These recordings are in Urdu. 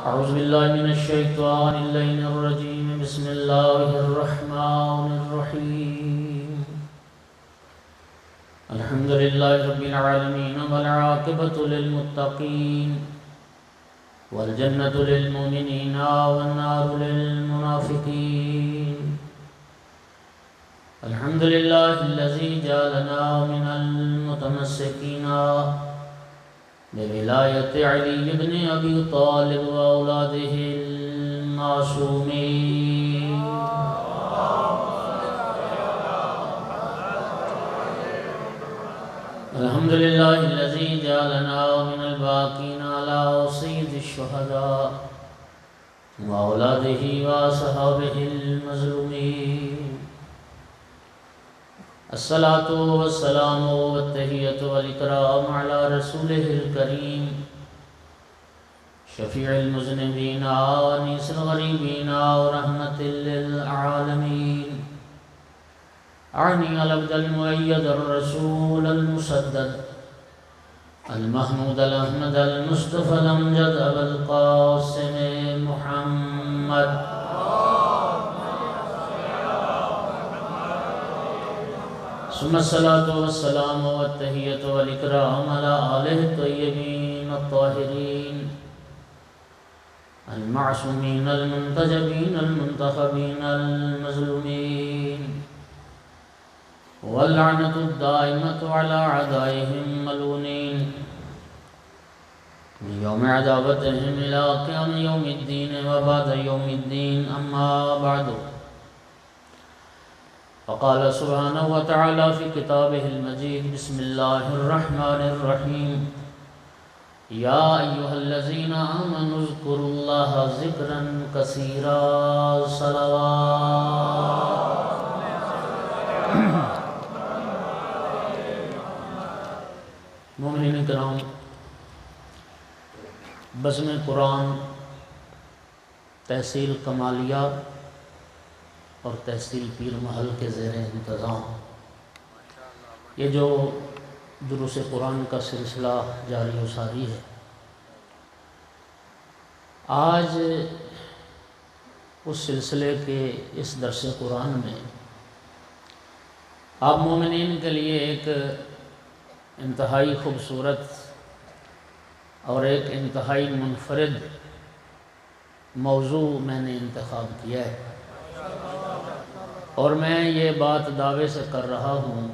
أعوذ بالله من الشيطان اللعين الرجيم. بسم الله الرحمن الرحيم. الحمد لله رب العالمين والعاقبة للمتقين والجنة للمؤمنين والنار للمنافقين. الحمد لله الذي جعلنا من المتمسكين بولاية علي بن أبي طالب وأولاده المعصومين. الحمد لله الذي جعلنا من الباقين على سيد الشهداء وأولاده وأصحابه المظلومين. الصلاة والسلام والتحية والإكرام على رسوله الكريم شفيع المذنبين وأنيس الغريبين ورحمة للعالمين. أعني العبد المؤيد الرسول المسدد المحمود الأحمد المصطفى الأمجد أبا القاسم محمد ثم الصلاة والسلام والتحية والإكرام على آله الطيبين الطاهرين المعصومين المنتجبين المنتخبين المظلومين، واللعنة الدائمة على أعدائهم الملعونين من يوم عداوتهم إلى قيام يوم الدين وبعد يوم الدين. أما بعد، فقال سبحانه وتعالى في كتابه المجيد: بسم الله الرحمن الرحيم. يا أيها الذين آمنوا اذكروا الله ذكرا كثيرا. صلوات. مومنین کرام، بزم قرآن تحصیل کمالیہ اور تحصیل پیر محل کے زیر انتظام یہ جو دروس قرآن کا سلسلہ جاری و ساری ہے، آج اس سلسلے کے اس درس قرآن میں آپ مومنین کے لیے ایک انتہائی خوبصورت اور ایک انتہائی منفرد موضوع میں نے انتخاب کیا ہے، اور میں یہ بات دعوے سے کر رہا ہوں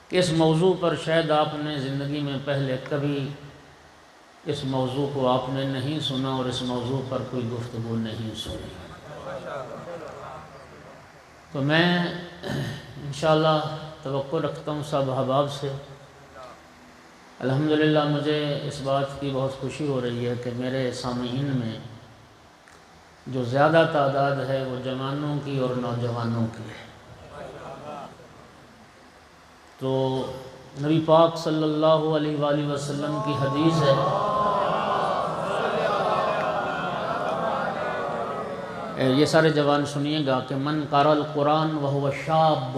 کہ اس موضوع پر شاید آپ نے زندگی میں پہلے کبھی اس موضوع کو آپ نے نہیں سنا اور اس موضوع پر کوئی گفتگو نہیں سنی. تو میں انشاءاللہ توقع رکھتا ہوں سب احباب سے. الحمدللہ مجھے اس بات کی بہت خوشی ہو رہی ہے کہ میرے سامعین میں جو زیادہ تعداد ہے وہ جوانوں کی اور نوجوانوں کی ہے. تو نبی پاک صلی اللہ علیہ وآلہ وسلم کی حدیث ہے، یہ سارے جوان سنیے گا کہ من قرأ القرآن وهو شاب،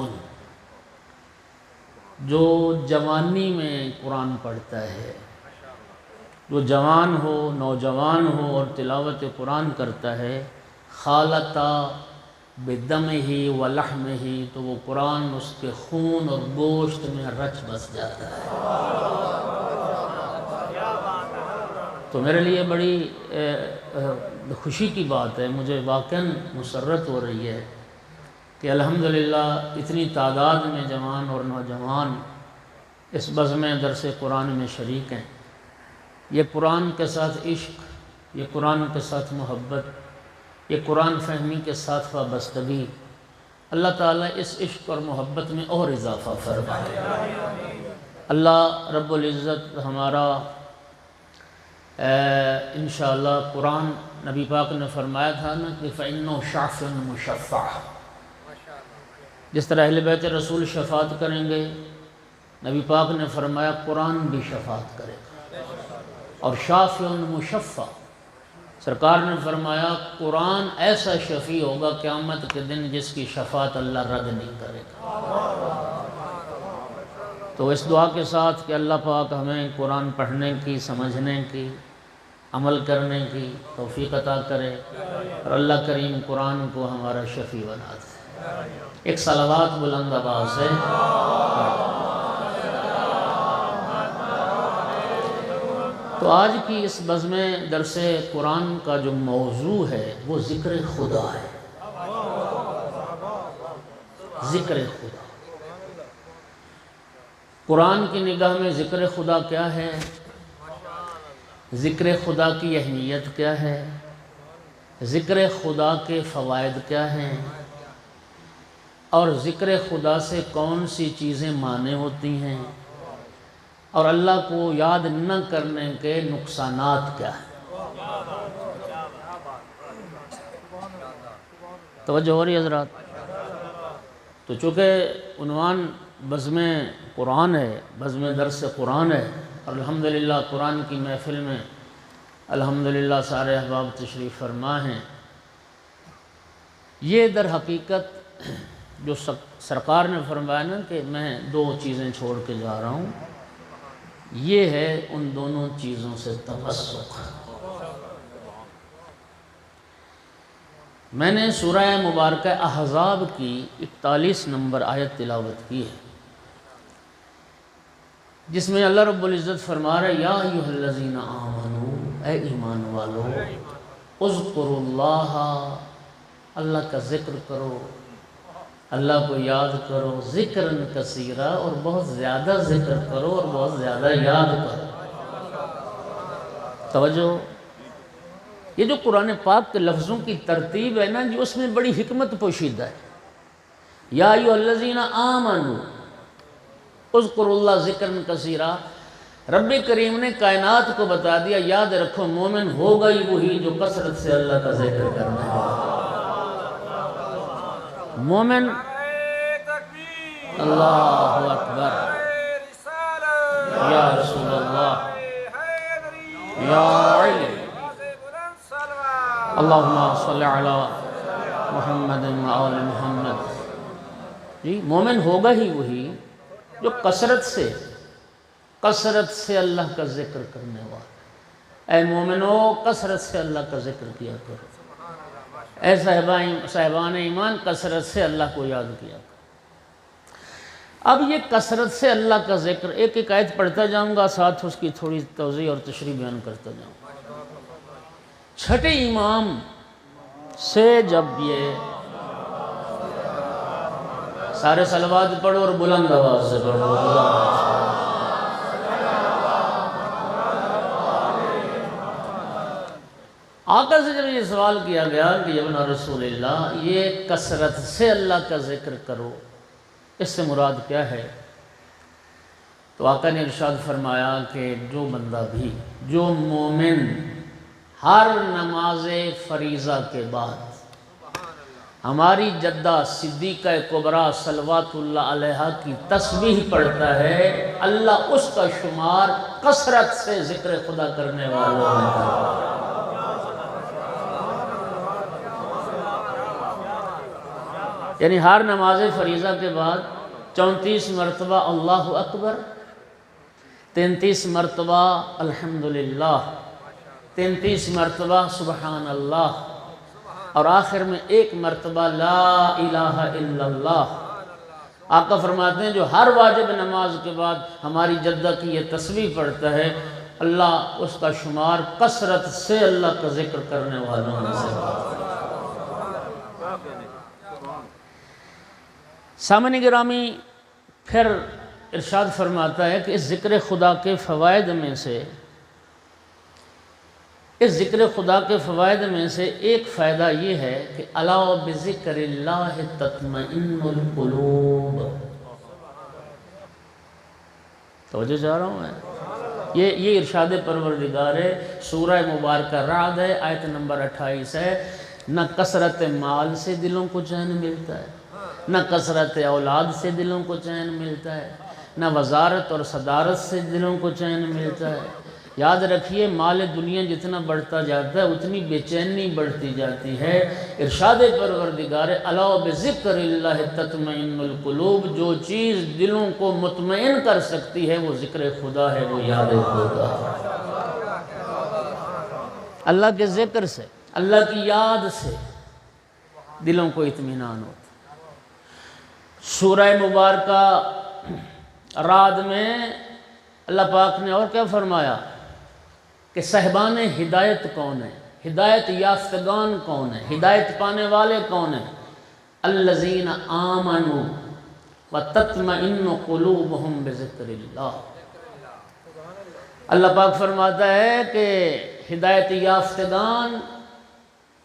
جو جوانی میں قرآن پڑھتا ہے، جو جوان ہو، نوجوان ہو اور تلاوت قرآن کرتا ہے، خالطہ بدمہ و لحمہ، تو وہ قرآن اس کے خون اور گوشت میں رچ بس جاتا ہے. تو میرے لیے بڑی خوشی کی بات ہے، مجھے واقعاً مسرت ہو رہی ہے کہ الحمدللہ اتنی تعداد میں جوان اور نوجوان اس بزم درس قرآن میں شریک ہیں. یہ قرآن کے ساتھ عشق، یہ قرآن کے ساتھ محبت، یہ قرآن فہمی کے ساتھ وابستگی، اللہ تعالیٰ اس عشق اور محبت میں اور اضافہ فرمائے. اللہ رب العزت ہمارا انشاءاللہ قرآن، نبی پاک نے فرمایا تھا نا کہ فَإِنَّهُ شَافٍ مُشَفَّعٌ، جس طرح اہل بیت رسول شفاعت کریں گے، نبی پاک نے فرمایا قرآن بھی شفاعت کرے گا. اور شافع مشفع، سرکار نے فرمایا قرآن ایسا شفیع ہوگا قیامت کے دن جس کی شفاعت اللہ رد نہیں کرے گا. تو اس دعا کے ساتھ کہ اللہ پاک ہمیں قرآن پڑھنے کی، سمجھنے کی عمل کرنے کی توفیق عطا کرے، اور اللہ کریم قرآن کو ہمارا شفیع بنا دے۔ ایک صلوات بلند آواز سے۔ تو آج کی اس بزم درس قرآن کا جو موضوع ہے وہ ذکر خدا ہے۔ ذکر خدا، قرآن کی نگاہ میں ذکر خدا کیا ہے؟ ذکر خدا کی اہمیت کیا ہے؟ ذکر خدا کے فوائد کیا ہیں؟ اور ذکر خدا سے کون سی چیزیں مانع ہوتی ہیں؟ اور اللہ کو یاد نہ کرنے کے نقصانات کیا ہیں؟ توجہ ہو رہی حضرات؟ تو چونکہ عنوان بزم قرآن ہے، بزم درس قرآن ہے، اور الحمدللہ قرآن کی محفل میں الحمدللہ سارے احباب تشریف فرما ہیں۔ یہ در حقیقت جو سرکار نے فرمایا نا کہ میں 2 چیزیں چھوڑ کے جا رہا ہوں، یہ ہے ان دونوں چیزوں سے تمسک۔ میں نے سورہ مبارکہ احزاب کی 41 نمبر آیت تلاوت کی ہے، جس میں اللہ رب العزت فرما رہا ہے یا ایھا الذین آمنو، اے ایمان والو، اذکروا اللہ، اللہ کا ذکر کرو، اللہ کو یاد کرو، ذکرن کثیرا، اور بہت زیادہ ذکر کرو اور بہت زیادہ یاد کرو۔ توجہ، یہ جو قرآن پاک کے لفظوں کی ترتیب ہے نا جی، اس میں بڑی حکمت پوشیدہ ہے۔ یا ایھا الذین آمنو اذکروا اللہ ذکرن کثیرا، رب کریم نے کائنات کو بتا دیا یاد رکھو مومن ہوگا ہی وہی جو کثرت سے اللہ کا ذکر کرنا ہے۔ مومن، اللہ اکبر، یا رسول اللہ، یا علی، اللہم صلی علی محمد و آل محمد۔ جی، مومن ہوگا ہی وہی جو کثرت سے اللہ کا ذکر کرنے والا۔ اے مومنو، کثرت سے اللہ کا ذکر کیا کرو، اے صاحبان ایمان، کثرت سے اللہ کو یاد کیا کرو۔ اب یہ کثرت سے اللہ کا ذکر، ایک ایک آیت پڑھتا جاؤں گا، ساتھ اس کی تھوڑی توضیح اور تشریح بیان کرتا جاؤں گا۔ چھٹے امام سے جب یہ سارے صلوات پڑھو اور بلند آواز سے پڑھو۔ آقا سے جب یہ سوال کیا گیا کہ یا ابن رسول اللہ، یہ کثرت سے اللہ کا ذکر کرو، اس سے مراد کیا ہے؟ تو آقا نے ارشاد فرمایا کہ جو بندہ بھی، جو مومن ہر نماز فریضہ کے بعد ہماری جدہ صدیقہ کبریٰ صلوات اللہ علیہا کی تسبیح پڑھتا ہے، اللہ اس کا شمار کثرت سے ذکر خدا کرنے والوں میں کرتا ہے۔ یعنی ہر نماز فریضہ کے بعد 34 مرتبہ اللہ اکبر، 33 مرتبہ الحمدللہ، 33 مرتبہ سبحان اللہ، اور آخر میں 1 مرتبہ لا الہ الا اللہ۔ آقا فرماتے ہیں جو ہر واجب نماز کے بعد ہماری جدہ کی یہ تسبیح پڑھتا ہے، اللہ اس کا شمار کثرت سے اللہ کا ذکر کرنے والوں میں سے۔ سامعین گرامی، پھر ارشاد فرماتا ہے کہ اس ذکر خدا کے فوائد میں سے، اس ذکر خدا کے فوائد میں سے ایک فائدہ یہ ہے کہ الا بذکر اللہ تطمئن القلوب۔ توجہ چاہ رہا ہوں میں، یہ ارشاد پروردگار ہے، سورہ مبارکہ رعد ہے، آیت نمبر 28 ہے۔ نہ کثرت مال سے دلوں کو چین ملتا ہے، نہ کثرت اولاد سے دلوں کو چین ملتا ہے، نہ وزارت اور صدارت سے دلوں کو چین ملتا ہے۔ یاد رکھیے، مال دنیا جتنا بڑھتا جاتا ہے اتنی بے چینی بڑھتی جاتی ہے۔ ارشاد پروردگار الا بذکر اللہ تطمئن القلوب، جو چیز دلوں کو مطمئن کر سکتی ہے وہ ذکر خدا ہے، وہ یاد خدا ہے۔ اللہ کے ذکر سے، اللہ کی یاد سے دلوں کو اطمینان ہوتا۔ سورہ مبارکہ رعد میں اللہ پاک نے اور کیا فرمایا کہ صاحبان ہدایت کون ہیں، ہدایت یافتگان کون ہیں، ہدایت پانے والے کون ہیں؟ الذین آمنوا وتطمئن قلوبہم بذکر اللہ۔ اللہ پاک فرماتا ہے کہ ہدایت یافتگان،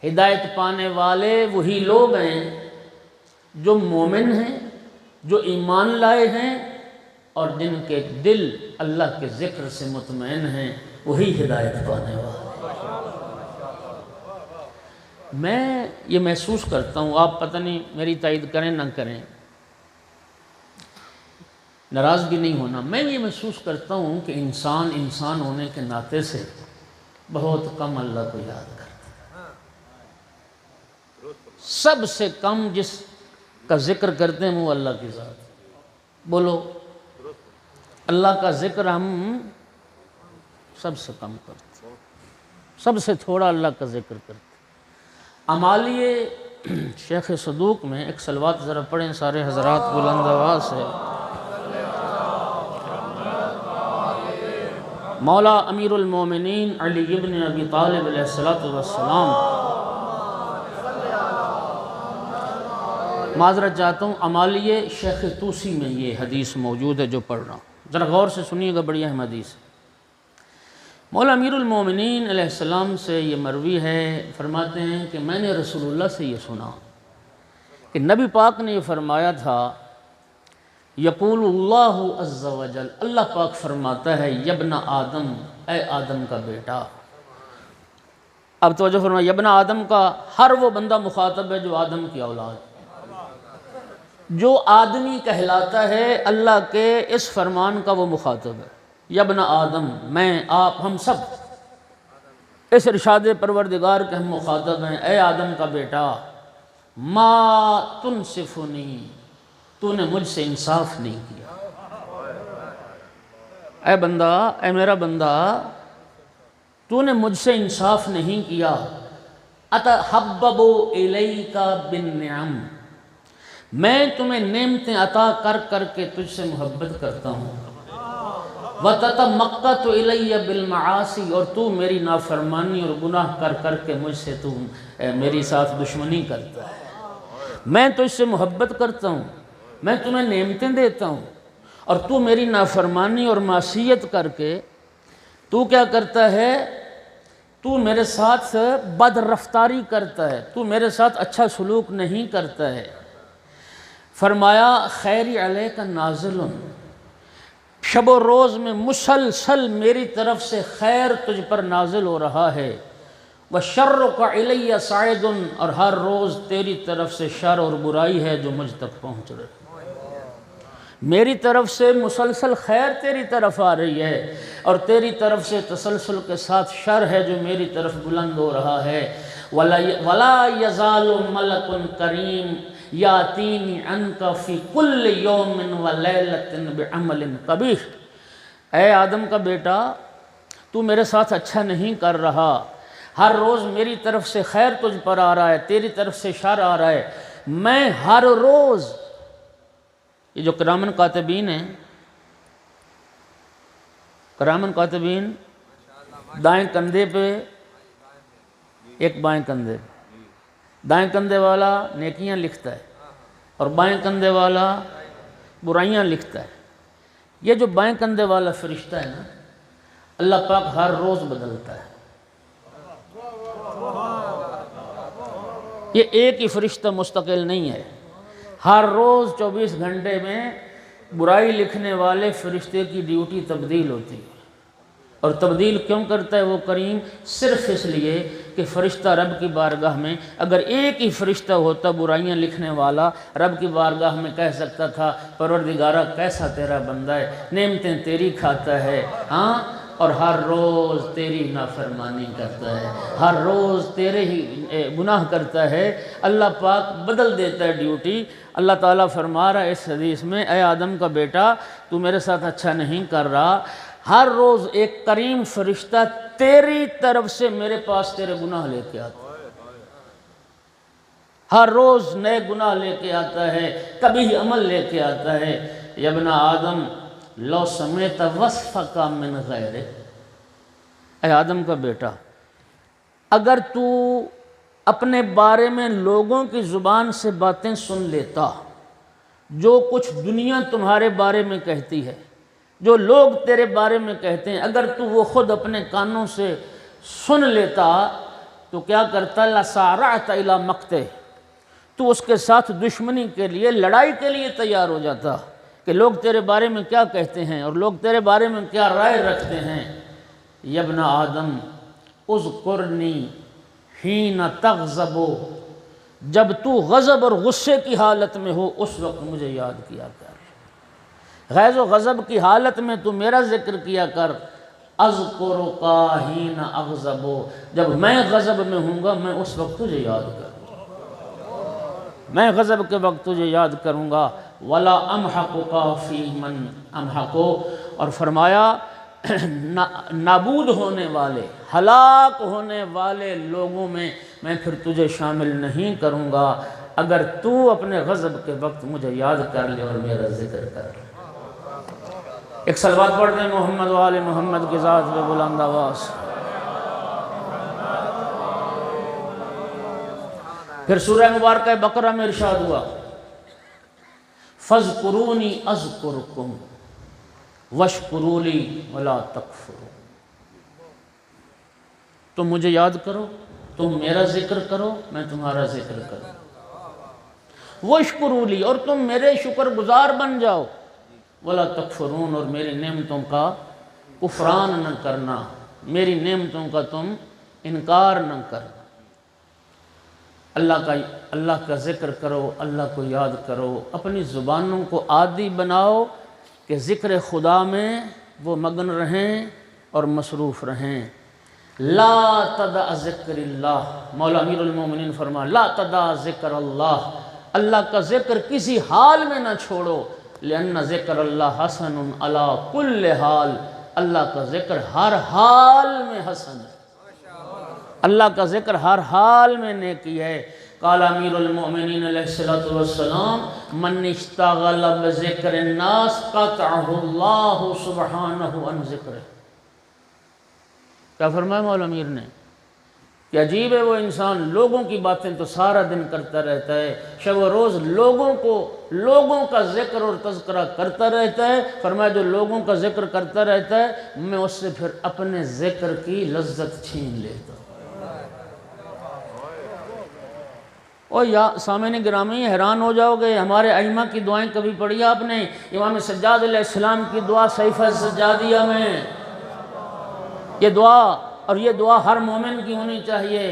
ہدایت پانے والے وہی لوگ ہیں جو مومن ہیں، جو ایمان لائے ہیں، اور جن کے دل اللہ کے ذکر سے مطمئن ہیں، وہی ہدایت پانے والے۔ میں یہ محسوس کرتا ہوں، آپ پتہ نہیں میری تائید کریں نہ کریں، ناراضگی نہیں ہونا، میں یہ محسوس کرتا ہوں کہ انسان ہونے کے ناطے سے بہت کم اللہ کو یاد کرتا ہے۔ سب سے کم جس کا ذکر کرتے ہیں وہ اللہ کی ذات۔ بولو، اللہ کا ذکر ہم سب سے کم کرتے ہیں، سب سے تھوڑا اللہ کا ذکر کرتے ہیں۔ امالیے شیخ صدوق میں ایک صلوات ذرا پڑھیں سارے حضرات بلند آواز سے۔ مولا امیر المومنین علی ابن ابی طالب علیہ السلام، معذرت چاہتا ہوں، امالیے شیخ طوسی میں یہ حدیث موجود ہے جو پڑھ رہا ہوں، ذرا غور سے سنیے گا، بڑی اہم حدیث ہے۔ مولا امیر المومنین علیہ السلام سے یہ مروی ہے، فرماتے ہیں کہ میں نے رسول اللہ سے یہ سنا کہ نبی پاک نے یہ فرمایا تھا، یقول اللہ عز و جل، اللہ پاک فرماتا ہے، یبن آدم، اے آدم کا بیٹا۔ اب توجہ فرمائے، یبن آدم کا ہر وہ بندہ مخاطب ہے جو آدم کی اولاد، جو آدمی کہلاتا ہے اللہ کے اس فرمان کا وہ مخاطب ہے۔ یبن آدم، میں، آپ، ہم سب اس ارشاد پروردگار کے ہم مخاطب ہیں۔ اے آدم کا بیٹا، ما تنصفنی، تو نے مجھ سے انصاف نہیں کیا۔ اے بندہ، اے میرا بندہ، تو نے مجھ سے انصاف نہیں کیا۔ اتحبب الیک بالنعم، میں تمہیں نعمتیں عطا کر کر کے تجھ سے محبت کرتا ہوں۔ وَتَتَمَقَّتُ إِلَيَّ بِالْمَعَاصِي، اور تو میری نافرمانی اور گناہ کر کر کے مجھ سے تو میری ساتھ دشمنی کرتا ہے۔ میں تجھ سے محبت کرتا ہوں، میں تمہیں نعمتیں دیتا ہوں، اور تو میری نافرمانی اور معصیت کر کے تو کیا کرتا ہے؟ تو میرے ساتھ بد رفتاری کرتا ہے، تو میرے ساتھ اچھا سلوک نہیں کرتا ہے۔ فرمایا، خیری علیک نازل، شب و روز میں مسلسل میری طرف سے خیر تجھ پر نازل ہو رہا ہے۔ وَشَرُّكَ عِلَيَّ صَاعِدٌ، اور ہر روز تیری طرف سے شر اور برائی ہے جو مجھ تک پہنچ رہی ہے۔ میری طرف سے مسلسل خیر تیری طرف آ رہی ہے، اور تیری طرف سے تسلسل کے ساتھ شر ہے جو میری طرف بلند ہو رہا ہے۔ وَلَا يَزَالُ مَلَكٌ كَرِيمٌ یاتینی عنک فی کل یوم ولیلۃ بعمل قبیح۔ اے آدم کا بیٹا، تو میرے ساتھ اچھا نہیں کر رہا، ہر روز میری طرف سے خیر تجھ پر آ رہا ہے، تیری طرف سے شر آ رہا ہے۔ میں ہر روز، یہ جو کرامن کاتبین ہیں، کرامن کاتبین دائیں کندھے پہ، ایک بائیں کندھے پہ، دائیں کندھے والا نیکیاں لکھتا ہے اور بائیں کندھے والا برائیاں لکھتا ہے۔ یہ جو بائیں کندھے والا فرشتہ ہے نا، اللہ پاک ہر روز بدلتا ہے۔ یہ ایک ہی فرشتہ مستقل نہیں ہے، ہر روز 24 گھنٹے میں برائی لکھنے والے فرشتے کی ڈیوٹی تبدیل ہوتی ہے۔ اور تبدیل کیوں کرتا ہے وہ کریم؟ صرف اس لیے کہ فرشتہ رب کی بارگاہ میں، اگر ایک ہی فرشتہ ہوتا برائیاں لکھنے والا، رب کی بارگاہ میں کہہ سکتا تھا، پروردگارہ کیسا تیرا بندہ ہے، نعمتیں تیری کھاتا ہے، ہاں، اور ہر روز تیری نافرمانی کرتا ہے، ہر روز تیرے ہی گناہ کرتا ہے۔ اللہ پاک بدل دیتا ہے ڈیوٹی۔ اللہ تعالیٰ فرما رہا ہے اس حدیث میں، اے آدم کا بیٹا، تو میرے ساتھ اچھا نہیں کر رہا، ہر روز ایک کریم فرشتہ تیری طرف سے میرے پاس تیرے گناہ لے کے آتا ہے، ہر روز نئے گناہ لے کے آتا ہے، کبھی عمل لے کے آتا ہے۔ یا ابن آدم لو سمیت وصفک من غیر، اے آدم کا بیٹا، اگر تو اپنے بارے میں لوگوں کی زبان سے باتیں سن لیتا، جو کچھ دنیا تمہارے بارے میں کہتی ہے، جو لوگ تیرے بارے میں کہتے ہیں، اگر تو وہ خود اپنے کانوں سے سن لیتا تو کیا کرتا؟ لَسَارَعْتَ إِلَى مَقْتِهِ، تو اس کے ساتھ دشمنی کے لیے، لڑائی کے لیے تیار ہو جاتا کہ لوگ تیرے بارے میں کیا کہتے ہیں اور لوگ تیرے بارے میں کیا رائے رکھتے ہیں۔ یا ابن آدم اذکرنی حین تغضب، جب تو غضب اور غصے کی حالت میں ہو اس وقت مجھے یاد کیا کر، غیظ و غضب کی حالت میں تو میرا ذکر کیا کر۔ اذکرک حین اغضب، جب میں غضب میں ہوں گا میں اس وقت تجھے یاد کروں گا، میں غضب کے وقت تجھے یاد کروں گا۔ ولا امحقک فی من امحق، اور فرمایا نابود ہونے والے، ہلاک ہونے والے لوگوں میں میں پھر تجھے شامل نہیں کروں گا اگر تو اپنے غضب کے وقت مجھے یاد کر لے اور میرا ذکر کر لے۔ ایک صلوات پڑھ دیں محمد و آل محمد کی ذات پہ بلند آواز۔ پھر سورہ مبارکہ بقرہ میں ارشاد ہوا فَاذْكُرُونِي أَذْكُرْكُمْ وَاشْكُرُوا لِي وَلَا تَكْفُرُوا، تم مجھے یاد کرو، تم میرا ذکر کرو، میں تمہارا ذکر کروں، وَاشْكُرُوا لِي، اور تم میرے شکر گزار بن جاؤ، وَلَا تَكْفُرُونَ، اور میری نعمتوں کا کفران نہ کرنا، میری نعمتوں کا تم انکار نہ کرنا۔ اللہ کا ذکر کرو، اللہ کو یاد کرو، اپنی زبانوں کو عادی بناؤ کہ ذکر خدا میں وہ مگن رہیں اور مصروف رہیں۔ لا تدع ذکر اللہ، مولا امیر المومنین فرما لا تدع ذکر اللہ، اللہ کا ذکر کسی حال میں نہ چھوڑو، لأن ذکر اللہ حسن علی کل حال، اللہ کا ذکر ہر حال میں حسن ہے، اللہ کا ذکر ہر حال میں نیکی ہے۔ قال امیر المؤمنین علیہ السلام من اشتغل بذکر الناس قطعہ اللہ سبحانہ عن ذکرہ، کیا فرمایا مولا امیر نے کہ عجیب ہے وہ انسان، لوگوں کی باتیں تو سارا دن کرتا رہتا ہے، شب و روز لوگوں کا ذکر اور تذکرہ کرتا رہتا ہے، فرمایا جو لوگوں کا ذکر کرتا رہتا ہے میں اس سے پھر اپنے ذکر کی لذت چھین لیتا ہوں۔ اور یا سامعین گرامی حیران ہو جاؤ گے، ہمارے ائمہ کی دعائیں کبھی پڑھی آپ نے؟ امام سجاد علیہ السلام کی دعا صحیفہ سجادیہ میں، یہ دعا، اور یہ دعا ہر مومن کی ہونی چاہیے،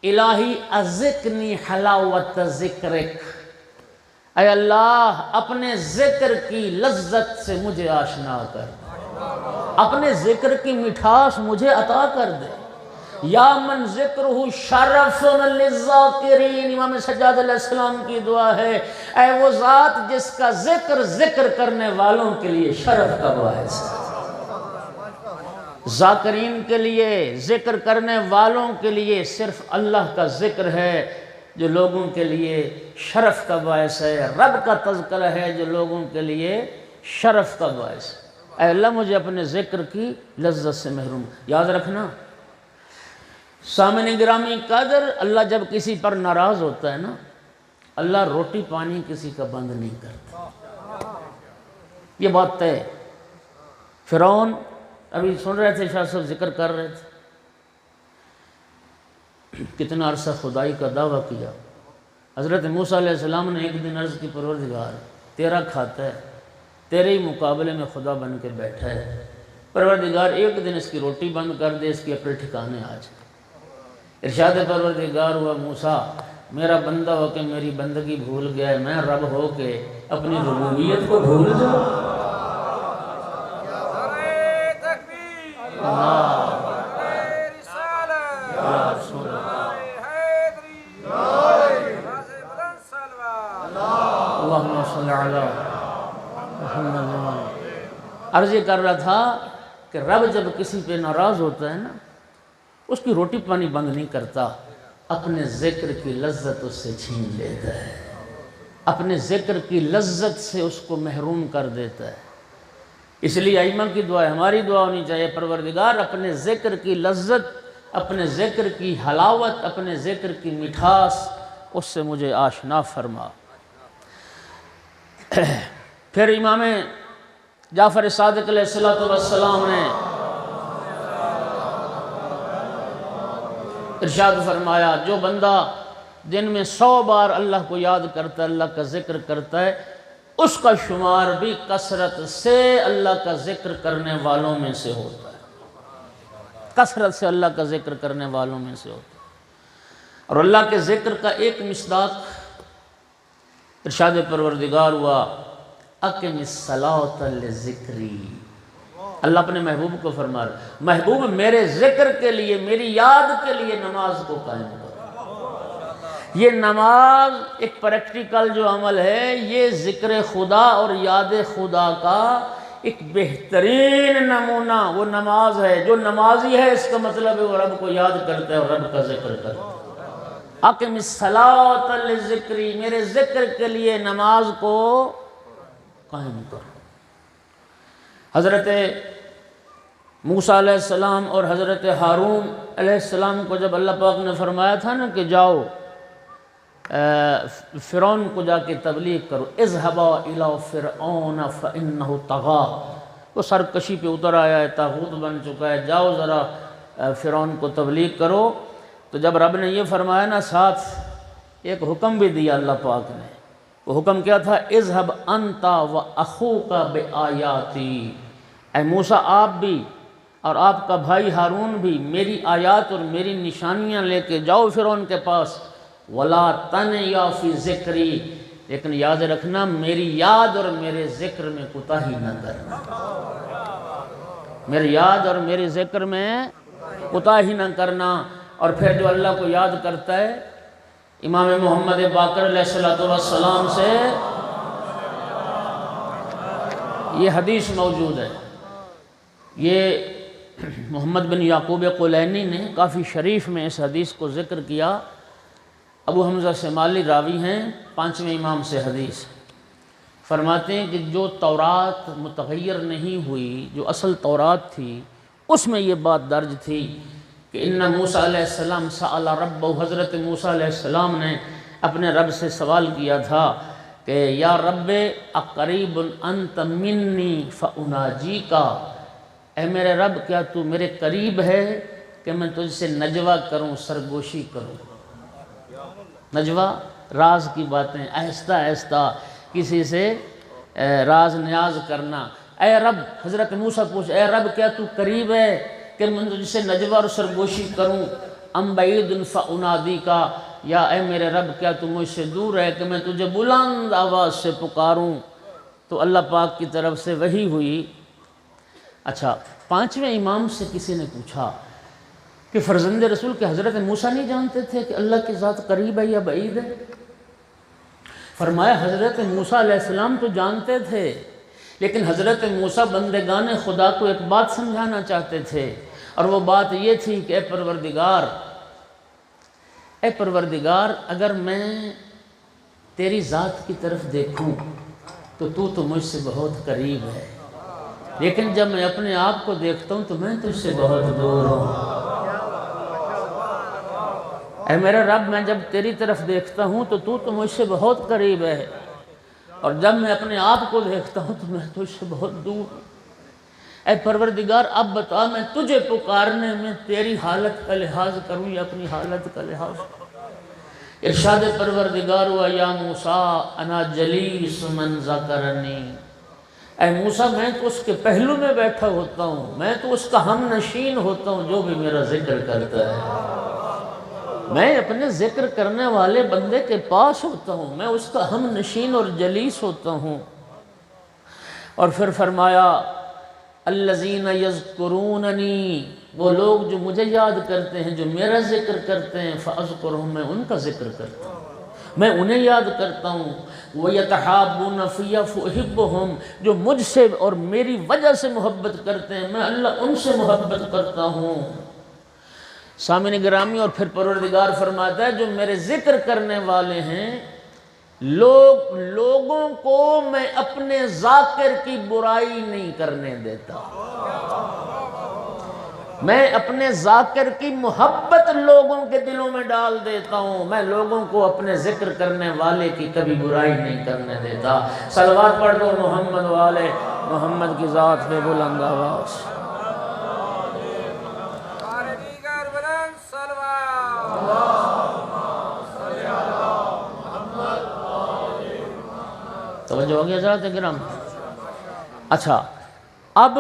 الہی اذقنی حلاوت ذکرک، اے اللہ اپنے ذکر کی لذت سے مجھے آشنا کر، اپنے ذکر کی مٹھاس مجھے عطا کر دے۔ یا من ذکرہ شرف للذاکرین، امام سجاد علیہ السلام کی دعا ہے، اے وہ ذات جس کا ذکر کرنے والوں کے لیے شرف کا باعث ہے، ذاکرین کے لیے، ذکر کرنے والوں کے لیے صرف اللہ کا ذکر ہے جو لوگوں کے لیے شرف کا باعث ہے، رب کا تذکرہ ہے جو لوگوں کے لیے شرف کا باعث ہے۔ اے اللہ مجھے اپنے ذکر کی لذت سے محروم، یاد رکھنا سامعین گرامی قدر، اللہ جب کسی پر ناراض ہوتا ہے نا، اللہ روٹی پانی کسی کا بند نہیں کرتا، یہ بات طے۔ فرعون، ابھی سن رہے تھے شاہ صاحب ذکر کر رہے تھے، کتنا عرصہ خدائی کا دعویٰ کیا۔ حضرت موسیٰ علیہ السلام نے ایک دن عرض کی پروردگار تیرا کھاتا ہے، تیرے ہی مقابلے میں خدا بن کے بیٹھا ہے، پروردگار ایک دن اس کی روٹی بند کر دے، اس کی اپنے ٹھکانے آ جائے۔ ارشاد پروردگار ہوا موسیٰ میرا بندہ ہو کے میری بندگی بھول گیا ہے، میں رب ہو کے اپنی ربوبیت کو بھول جاؤں۔ اللہم صلی علی محمد عرض یہ کر رہا تھا کہ رب جب کسی پہ ناراض ہوتا ہے نا، اس کی روٹی پانی بند نہیں کرتا، اپنے ذکر کی لذت اس سے چھین لیتا ہے، اپنے ذکر کی لذت سے اس کو محروم کر دیتا ہے۔ اس لیے ائمہ کی دعا ہے، ہماری دعا ہونی چاہیے، پروردگار اپنے ذکر کی لذت، اپنے ذکر کی حلاوت، اپنے ذکر کی مٹھاس اس سے مجھے آشنا فرما۔ پھر امام جعفر صادق علیہ السلام نے ارشاد فرمایا، جو بندہ دن میں 100 بار اللہ کو یاد کرتا ہے، اللہ کا ذکر کرتا ہے، اس کا شمار بھی کثرت سے اللہ کا ذکر کرنے والوں میں سے ہوتا ہے، کثرت سے اللہ کا ذکر کرنے والوں میں سے ہوتا ہے۔ اور اللہ کے ذکر کا ایک مصداق ارشاد پروردگار ہوا، اقم الصلاۃ لذکری۔ اللہ اپنے محبوب کو فرما رہا ہے، محبوب میرے ذکر کے لیے، میری یاد کے لیے نماز کو قائم کرو۔ یہ نماز ایک پریکٹیکل جو عمل ہے، یہ ذکر خدا اور یاد خدا کا ایک بہترین نمونہ وہ نماز ہے۔ جو نمازی ہے اس کا مطلب ہے وہ رب کو یاد کرتا ہے اور رب کا ذکر کرتا ہے۔ اقم الصلاۃ لذکری، میرے ذکر کے لیے نماز کو قائم کرو۔ حضرت موسیٰ علیہ السلام اور حضرت ہارون علیہ السلام کو جب اللہ پاک نے فرمایا تھا نا کہ جاؤ فرعون کو جا کے تبلیغ کرو، اذهبا الى فرعون فانه طغى، وہ سرکشی پہ اتر آیا ہے، طاغوت بن چکا ہے، جاؤ ذرا فرعون کو تبلیغ کرو۔ تو جب رب نے یہ فرمایا نا، ساتھ ایک حکم بھی دیا اللہ پاک نے۔ وہ حکم کیا تھا؟ اذهب انت واخوک بآیاتی، اے موسیٰ آپ بھی اور آپ کا بھائی ہارون بھی میری آیات اور میری نشانیاں لے کے جاؤ فرعون کے پاس، ولا تنیا فی ذکری، لیکن یاد رکھنا میری یاد اور میرے ذکر میں کوتاہی نہ کرنا، میری یاد اور میرے ذکر میں کوتاہی نہ کرنا۔ اور پھر جو اللہ کو یاد کرتا ہے، امام محمد باقر علیہ السلام سے یہ حدیث موجود ہے، یہ محمد بن یعقوب قلینی نے کافی شریف میں اس حدیث کو ذکر کیا۔ ابو حمزہ شمالی راوی ہیں، 5ویں امام سے حدیث فرماتے ہیں کہ جو تورات متغیر نہیں ہوئی، جو اصل تورات تھی، اس میں یہ بات درج تھی کہ ان موسیٰ علیہ السلام سأل ربہ، حضرت موسیٰ علیہ السلام نے اپنے رب سے سوال کیا تھا کہ یا رب اقریب انت منی فاناجیکا، اے میرے رب کیا تو میرے قریب ہے کہ میں تجھ سے نجوہ کروں، سرگوشی کروں۔ نجوہ راز کی باتیں آہستہ آہستہ کسی سے راز نیاز کرنا۔ اے رب، حضرت موسیٰ پوچھ، اے رب کیا تو قریب ہے کہ میں تجھ سے نجوہ اور سرگوشی کروں؟ ام بعید فانادی کا، یا اے میرے رب کیا تو مجھ سے دور ہے کہ میں تجھے بلند آواز سے پکاروں؟ تو اللہ پاک کی طرف سے وحی ہوئی۔ اچھا، 5ویں امام سے کسی نے پوچھا کہ فرزند رسول کے حضرت موسیٰ نہیں جانتے تھے کہ اللہ کی ذات قریب ہے یا بعید ہے؟ فرمایا حضرت موسیٰ علیہ السلام تو جانتے تھے، لیکن حضرت موسیٰ بندگان خدا کو ایک بات سمجھانا چاہتے تھے، اور وہ بات یہ تھی کہ اے پروردگار اگر میں تیری ذات کی طرف دیکھوں تو مجھ سے بہت قریب ہے، لیکن جب میں اپنے آپ کو دیکھتا ہوں تو میں تجھ سے بہت دور ہوں۔ اے میرے رب، میں جب تیری طرف دیکھتا ہوں تو مجھ سے بہت قریب ہے، اور جب میں اپنے آپ کو دیکھتا ہوں تو میں تجھ سے بہت دور ہوں۔ اے پروردگار اب بتا، میں تجھے پکارنے میں تیری حالت کا لحاظ کروں یا اپنی حالت کا لحاظ کروں؟ ارشاد پروردگار ہوا، یا موسیٰ انا جلیس من ذکرنی، اے موسیٰ میں تو اس کے پہلو میں بیٹھا ہوتا ہوں، میں تو اس کا ہم نشین ہوتا ہوں جو بھی میرا ذکر کرتا ہے، میں اپنے ذکر کرنے والے بندے کے پاس ہوتا ہوں، میں اس کا ہم نشین اور جلیس ہوتا ہوں۔ اور پھر فرمایا الذین یذکروننی، وہ لوگ جو مجھے یاد کرتے ہیں، جو میرا ذکر کرتے ہیں، فاذکرہم، میں ان کا ذکر کرتا ہوں۔ میں انہیں یاد کرتا ہوں۔ وَيَتَحَابُّونَ فِيَّ فَأُحِبُّهُمْ، جو مجھ سے اور میری وجہ سے محبت کرتے ہیں، میں اللہ ان سے محبت کرتا ہوں۔ سامعین گرامی، اور پھر پروردگار فرماتا ہے جو میرے ذکر کرنے والے ہیں، لوگوں کو میں اپنے ذاکر کی برائی نہیں کرنے دیتا، میں اپنے ذاکر کی محبت لوگوں کے دلوں میں ڈال دیتا ہوں، میں لوگوں کو اپنے ذکر کرنے والے کی کبھی برائی نہیں کرنے دیتا۔ صلوات پڑھ دو محمد والے محمد کی ذات پہ بلند آواز۔ توجہ ہو گیا حضرات کرام؟ اچھا، اب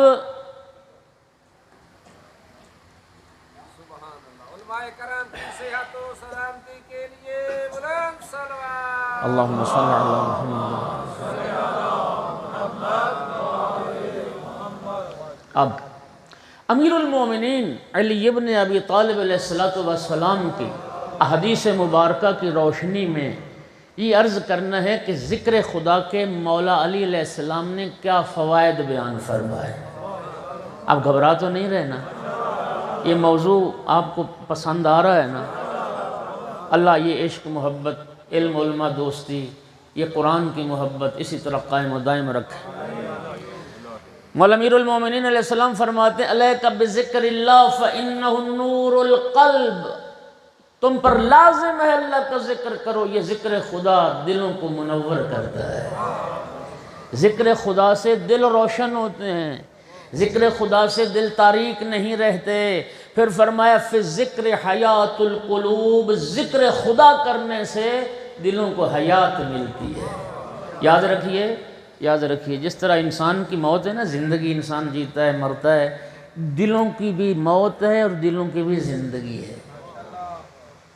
اللہم صلی علی محمد۔ اب امیر المومنین علی ابن ابی طالب علیہ السلام کی احادیث مبارکہ کی روشنی میں یہ عرض کرنا ہے کہ ذکر خدا کے مولا علی علیہ السلام نے کیا فوائد بیان فرمائے۔ اب گھبرا تو نہیں رہنا، یہ موضوع آپ کو پسند آ رہا ہے نا؟ اللہ یہ عشق، محبت، علم، علماء، دوستی، یہ قرآن کی محبت اسی طرح قائم و دائم رکھے۔ مولا امیر المومنین علیہ السلام فرماتے ہیں علیک بذکر اللہ فإنہ نور القلب، تم پر لازم ہے اللہ کا ذکر کرو، یہ ذکر خدا دلوں کو منور کرتا ہے۔ ذکر خدا سے دل روشن ہوتے ہیں، ذکر خدا سے دل تاریک نہیں رہتے۔ پھر فرمایا فی الذکر حیات القلوب، ذکر خدا کرنے سے دلوں کو حیات ملتی ہے۔ یاد رکھیے، یاد رکھیے، جس طرح انسان کی موت ہے نا، زندگی انسان جیتا ہے مرتا ہے، دلوں کی بھی موت ہے اور دلوں کی بھی زندگی ہے۔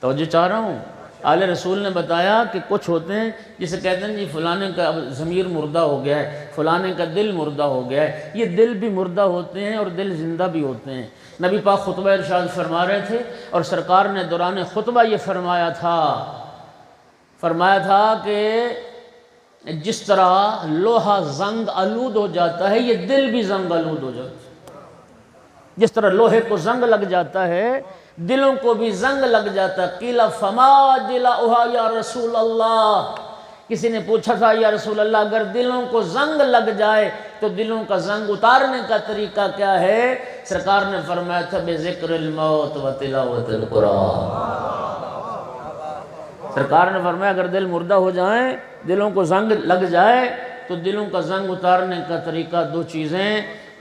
توجہ چاہ رہا ہوں، آل رسول نے بتایا کہ کچھ ہوتے ہیں جسے کہتے ہیں جی فلانے کا ضمیر مردہ ہو گیا ہے، فلانے کا دل مردہ ہو گیا ہے۔ یہ دل بھی مردہ ہوتے ہیں اور دل زندہ بھی ہوتے ہیں۔ نبی پاک خطبہ ارشاد فرما رہے تھے اور سرکار نے دوران خطبہ یہ فرمایا تھا کہ جس طرح لوہا زنگ آلود ہو جاتا ہے، یہ دل بھی زنگ آلود ہو جاتا ہے۔ جس طرح لوہے کو زنگ لگ جاتا ہے، دلوں کو بھی زنگ لگ جاتا ہے۔ قیل فما جلاؤہا یا رسول اللہ، کسی نے پوچھا تھا یا رسول اللہ اگر دلوں کو زنگ لگ جائے تو دلوں کا زنگ اتارنے کا طریقہ کیا ہے؟ سرکار نے فرمایا تھا بذکر الموت و تلاوت القرآن۔ سرکار نے فرمایا اگر دل مردہ ہو جائیں، دلوں کو زنگ لگ جائے تو دلوں کا زنگ اتارنے کا طریقہ دو چیزیں،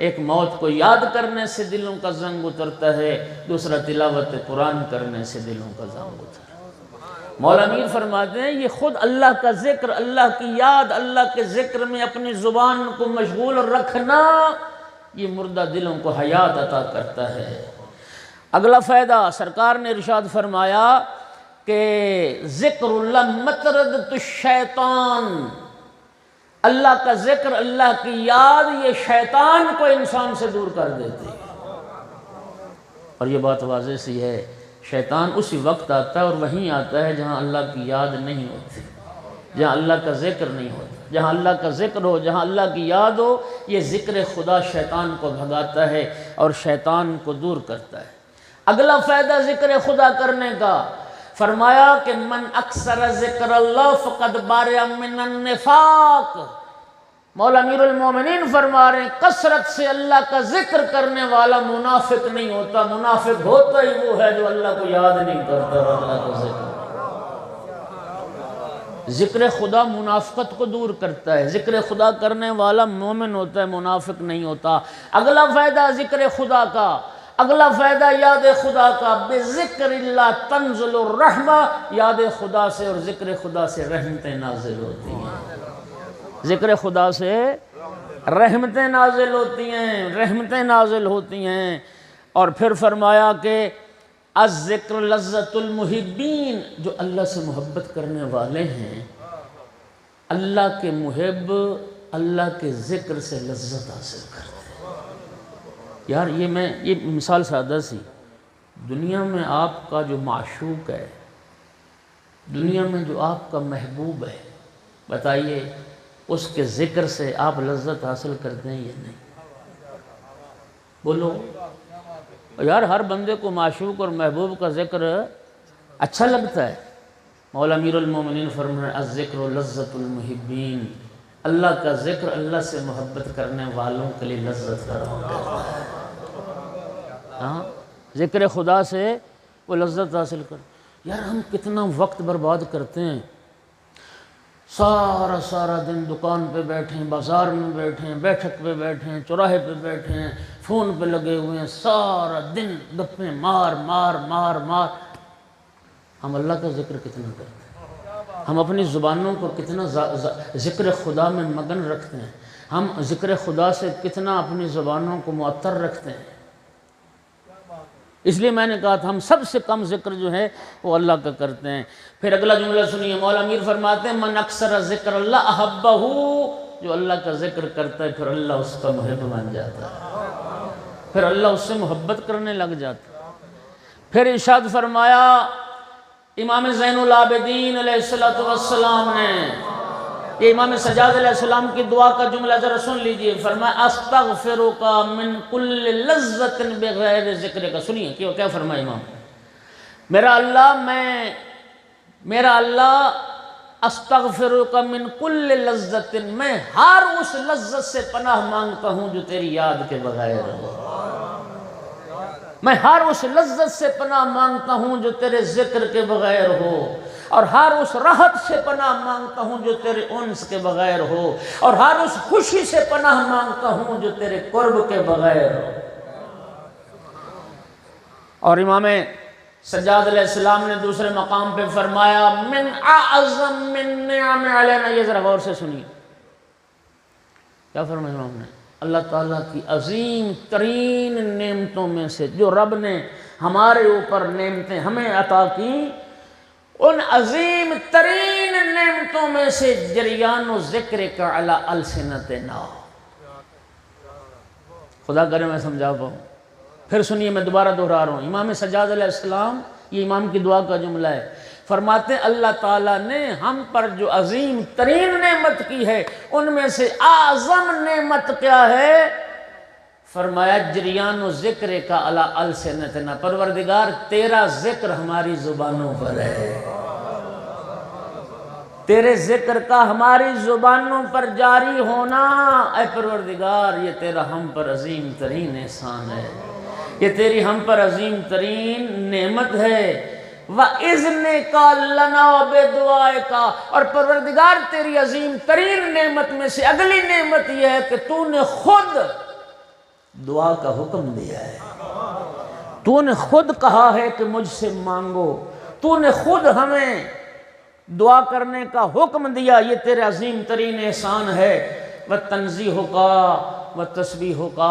ایک موت کو یاد کرنے سے دلوں کا زنگ اترتا ہے، دوسرا تلاوت قرآن کرنے سے دلوں کا زنگ اترتا ہے۔ مولا امیر فرماتے ہیں یہ خود اللہ کا ذکر، اللہ کی یاد، اللہ کے ذکر میں اپنی زبان کو مشغول رکھنا، یہ مردہ دلوں کو حیات عطا کرتا ہے۔ اگلا فائدہ سرکار نے ارشاد فرمایا کہ ذکر اللہ مطردۃ الشیطان، اللہ کا ذکر، اللہ کی یاد، یہ شیطان کو انسان سے دور کر دیتی ہے۔ اور یہ بات واضح سی ہے، شیطان اسی وقت آتا ہے اور وہیں آتا ہے جہاں اللہ کی یاد نہیں ہوتی، جہاں اللہ کا ذکر نہیں ہوتا۔ جہاں اللہ کا ذکر ہو، جہاں اللہ کی یاد ہو، یہ ذکر خدا شیطان کو بھگاتا ہے اور شیطان کو دور کرتا ہے۔ اگلا فائدہ ذکر خدا کرنے کا، فرمایا کہ من اکثر ذکر اللہ فقد بارئ من النفاق۔ مولا امیر المومنین فرما رہے ہیں کثرت سے اللہ کا ذکر کرنے والا منافق نہیں ہوتا، منافق ہوتا ہی وہ ہے جو اللہ کو یاد نہیں کرتا اور اللہ کا ذکر۔ ذکر خدا منافقت کو دور کرتا ہے، ذکر خدا کرنے والا مومن ہوتا ہے، منافق نہیں ہوتا۔ اگلا فائدہ ذکر خدا کا، اگلا فائدہ یاد خدا کا، بذکر اللہ تنزل الرحمہ، یاد خدا سے اور ذکر خدا سے رحمتیں نازل ہوتی ہیں، ذکر خدا سے رحمتیں نازل ہوتی ہیں، رحمتیں نازل ہوتی ہیں۔ اور پھر فرمایا کہ الذکر لذت المحبین، جو اللہ سے محبت کرنے والے ہیں، اللہ کے محب اللہ کے ذکر سے لذت حاصل کرتے ہیں۔ یار یہ مثال سادہ سی، دنیا میں آپ کا جو معشوق ہے دنیا میں جو آپ کا محبوب ہے، بتائیے اس کے ذکر سے آپ لذت حاصل کرتے ہیں یا نہیں؟ بولو یار، ہر بندے کو معشوق اور محبوب کا ذکر اچھا لگتا ہے۔ مولا امیر المومنین فرمائے الذکر لذت المحبین، اللہ کا ذکر اللہ سے محبت کرنے والوں کے لیے لذت فراہم کرتا ہے۔ ہاں، ذکر خدا سے وہ لذت حاصل کر۔ یار ہم کتنا وقت برباد کرتے ہیں، سارا دن دکان پہ بیٹھے ہیں، بازار میں بیٹھے ہیں، بیٹھک پہ بیٹھے ہیں، چوراہے پہ بیٹھے ہیں، فون پہ لگے ہوئے ہیں، سارا دن گپیں مار مار مار مار۔ ہم اللہ کا ذکر کتنا کرتے ہیں، ہم اپنی زبانوں کو کتنا ذکر خدا میں مگن رکھتے ہیں، ہم ذکر خدا سے کتنا اپنی زبانوں کو معطر رکھتے ہیں۔ اس لیے میں نے کہا تھا ہم سب سے کم ذکر جو ہے وہ اللہ کا کرتے ہیں۔ پھر اگلا جملہ سنیے، مولا امیر فرماتے ہیں من اکثر ذکر اللہ احبہ، جو اللہ کا ذکر کرتا ہے پھر اللہ اس کا محب بن جاتا ہے، پھر اللہ اس سے محبت کرنے لگ جاتا ہے۔ پھر ارشاد فرمایا امام زین العابدین علیہ السلام نے، یہ امام سجاد علیہ السلام کی دعا کا جملہ ذرا سن لیجئے، فرمایا استغفرک من کل لذت بغیر ذکرک۔ سنیے کیا فرمایا امام، میرا اللہ استغفرک من کل لذت، میں ہر اس لذت سے پناہ مانگتا ہوں جو تیری یاد کے بغیر ہو، میں ہر اس لذت سے پناہ مانگتا ہوں جو تیرے ذکر کے بغیر ہو، اور ہر اس راحت سے پناہ مانگتا ہوں جو تیرے انس کے بغیر ہو، اور ہر اس خوشی سے پناہ مانگتا ہوں جو تیرے قرب کے بغیر ہو۔ اور امام سجاد علیہ السلام نے دوسرے مقام پہ فرمایا من اعظم من نعم علینا، یہ ذرا غور سے سنیے کیا فرمایا امام نے، اللہ تعالیٰ کی عظیم ترین نعمتوں میں سے جو رب نے ہمارے اوپر نعمتیں ہمیں عطا کی، ان عظیم ترین نعمتوں میں سے جریان و ذکر کا علی السنتنا۔ خدا کرے میں سمجھا پاؤں۔ پھر سنیے، میں دوبارہ دہرا رہا ہوں، امام سجاد علیہ السلام، یہ امام کی دعا کا جملہ ہے، فرماتے ہیں اللہ تعالیٰ نے ہم پر جو عظیم ترین نعمت کی ہے ان میں سے اعظم نعمت کیا ہے؟ فرمایا جریان و ذکر کا علی السنتنا، پروردگار تیرا ذکر ہماری زبانوں پر ہے، تیرے ذکر کا ہماری زبانوں پر جاری ہونا، اے پروردگار یہ تیرا ہم پر عظیم ترین احسان ہے، یہ تیری ہم پر عظیم ترین نعمت ہے۔ وَإِذْنِكَ لَنَا وَبِدُعَائِكَ، اور پروردگار تیری عظیم ترین نعمت میں سے اگلی نعمت یہ ہے کہ تو نے خود دعا کا حکم دیا ہے، تو نے خود کہا ہے کہ مجھ سے مانگو، تو نے خود ہمیں دعا کرنے کا حکم دیا، یہ تیرے عظیم ترین احسان ہے۔ وَتَنزِيهُكَ وَتَسْبِيحُكَ،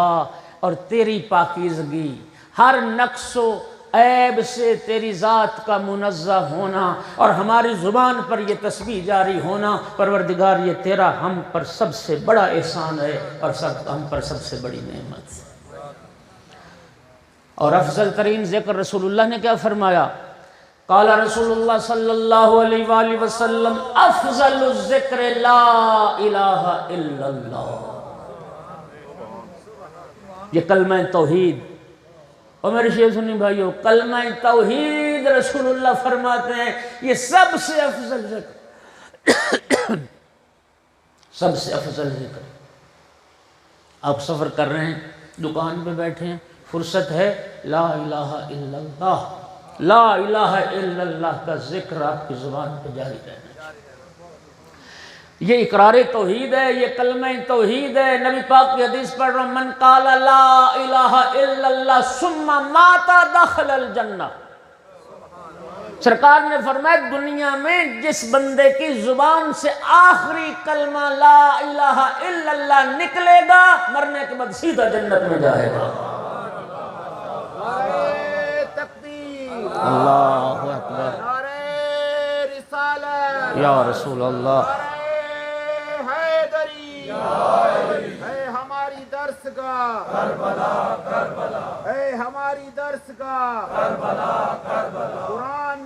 اور تیری پاکیزگی، ہر نقص و عیب سے تیری ذات کا منزہ ہونا، اور ہماری زبان پر یہ تسبیح جاری ہونا، پروردگار یہ تیرا ہم پر سب سے بڑا احسان ہے اور ہم پر سب سے بڑی نعمت۔ اور افضل ترین ذکر رسول اللہ نے کیا فرمایا؟ قال رسول اللہ صلی اللہ علیہ وآلہ وسلم افضل الذکر لا الہ الا اللہ، یہ کلمہ توحید، اور میرے شیخ سنی بھائیو، کلمہ توحید رسول اللہ فرماتے ہیں یہ سب سے افضل ذکر، سب سے افضل ذکر۔ آپ سفر کر رہے ہیں، دکان پہ بیٹھے ہیں، فرصت ہے، لا الہ الا اللہ، لا الہ الا اللہ کا ذکر آپ کی زبان پہ جاری رہنا چاہیے۔ یہ اقرار توحید ہے، یہ کلمہ توحید ہے۔ نبی پاک کی حدیث پڑھ رہا ہوں، من قال لا الہ الا اللہ ثم مات دخل الجنہ، سرکار نے فرمایا دنیا میں جس بندے کی زبان سے آخری کلمہ لا الہ الا اللہ نکلے گا، مرنے کے بعد سیدھا جنت میں جائے گا۔ اللہ اکبر، نعرہ رسالت یا رسول اللہ، اے ہماری درسگاہ کربلا کربلا، اے ہماری درسگاہ کربلا کربلا، قرآن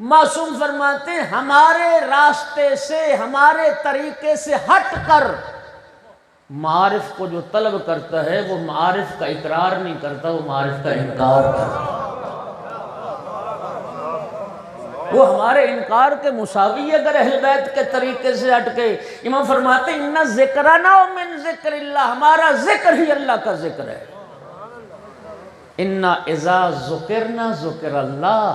معصوم فرماتے ہیں ہمارے راستے سے، ہمارے طریقے سے ہٹ کر معارف کو جو طلب کرتا ہے وہ معارف کا اقرار نہیں کرتا، وہ معارف کا انکار کرتا ہے۔ وہ ہمارے انکار کے مساوی ہے اگر اہل بیت کے طریقے سے ہٹ کے۔ امام فرماتے ہیں اِنَّ ذِکْرَنَا مِن ذِکْرِ اللہ، ہمارا ذکر ہی اللہ کا ذکر ہے۔ اِنَّا اِذَا ذُکِرْنَا ذُکِرَ اللہ،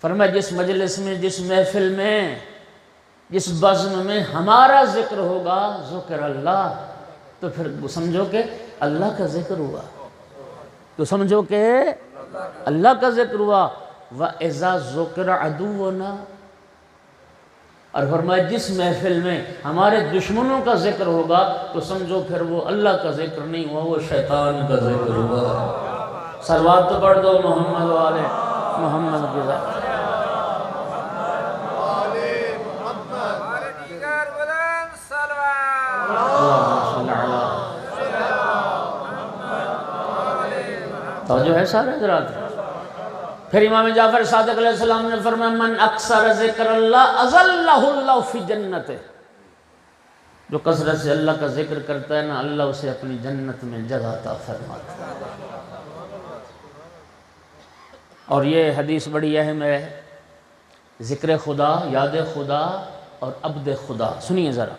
فرمایا جس مجلس میں، جس محفل میں، جس بزم میں ہمارا ذکر ہوگا ذکر اللہ، تو پھر سمجھو کہ اللہ کا ذکر ہوا، تو سمجھو کہ اللہ کا ذکر ہوا۔ وَإِذَا ذُكِرَ عَدُوُّنَا، اور فرمایا جس محفل میں ہمارے دشمنوں کا ذکر ہوگا تو سمجھو پھر وہ اللہ کا ذکر نہیں ہوا، وہ شیطان کا ذکر ہوا۔ صلوات تو پڑھ دو محمد والے محمد کی ذات۔ توجہ ہے سارے حضرات؟ پھر امام جعفر صادق علیہ السلام نے فرمایا من اکثر ذکر اللہ اظلہ اللہ فی جنت، جو کثرت سے اللہ کا ذکر کرتا ہے نا اللہ اسے اپنی جنت میں جگہ عطا فرماتا ہے۔ اور یہ حدیث بڑی اہم ہے، ذکر خدا، یاد خدا اور عبد خدا۔ سنیے ذرا،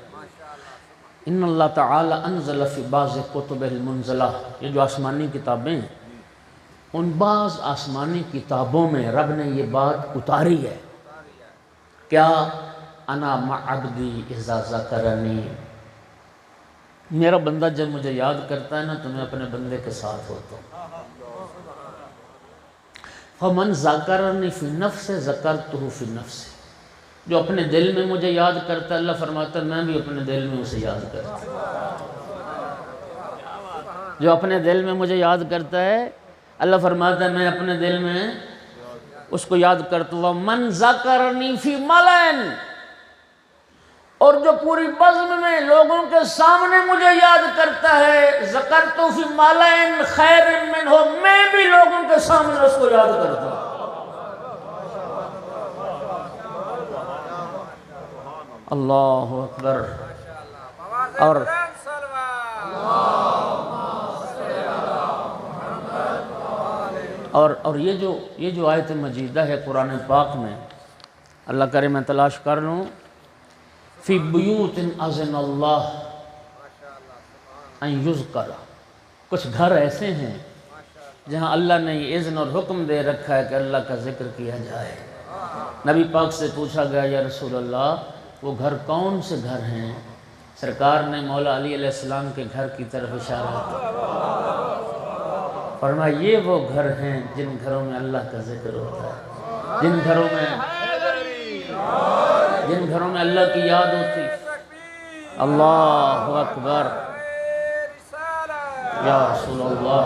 ان اللہ تعالی انزل فی بعض کتب المنزلہ، یہ جو آسمانی کتابیں ہیں ان بعض آسمانی کتابوں میں رب نے یہ بات اتاری ہے، کیا انا مع عبدی اذا ذکرنی، میرا بندہ جب مجھے یاد کرتا ہے نا تو میں اپنے بندے کے ساتھ ہوتا ہوں۔ فمن ذکرنی فی نفس ذکرتہ فی نفس، جو اپنے دل میں مجھے یاد کرتا ہے اللہ فرماتا ہے میں بھی اپنے دل میں اسے یاد کرتا ہوں۔ جو اپنے دل میں مجھے یاد کرتا ہے اللہ فرماتا ہے میں اپنے دل میں اس کو یاد کرتا ہوں۔ من ذکرنی فی ملئن، اور جو پوری بزم میں لوگوں کے سامنے مجھے یاد کرتا ہے ذکرت فی ملئن خیر منہ، میں بھی لوگوں کے سامنے اس کو یاد کرتا ہوں۔ اللہ اکبر۔ اور یہ جو آیت مجیدہ ہے قرآن پاک میں، اللہ کرے میں تلاش کر لوں، فی بیوت اذن اللہ ان یذکر، کچھ گھر ایسے ہیں جہاں اللہ نے یہ اذن اور حکم دے رکھا ہے کہ اللہ کا ذکر کیا جائے۔ نبی پاک سے پوچھا گیا یا رسول اللہ وہ گھر کون سے گھر ہیں؟ سرکار نے مولا علی علیہ السلام کے گھر کی طرف اشارہ کیا، فرمایا یہ وہ گھر ہیں جن گھروں میں اللہ کا ذکر ہوتا ہے، جن گھروں میں اللہ کی یاد ہوتی۔ اللہ اکبر، یا رسول اللہ،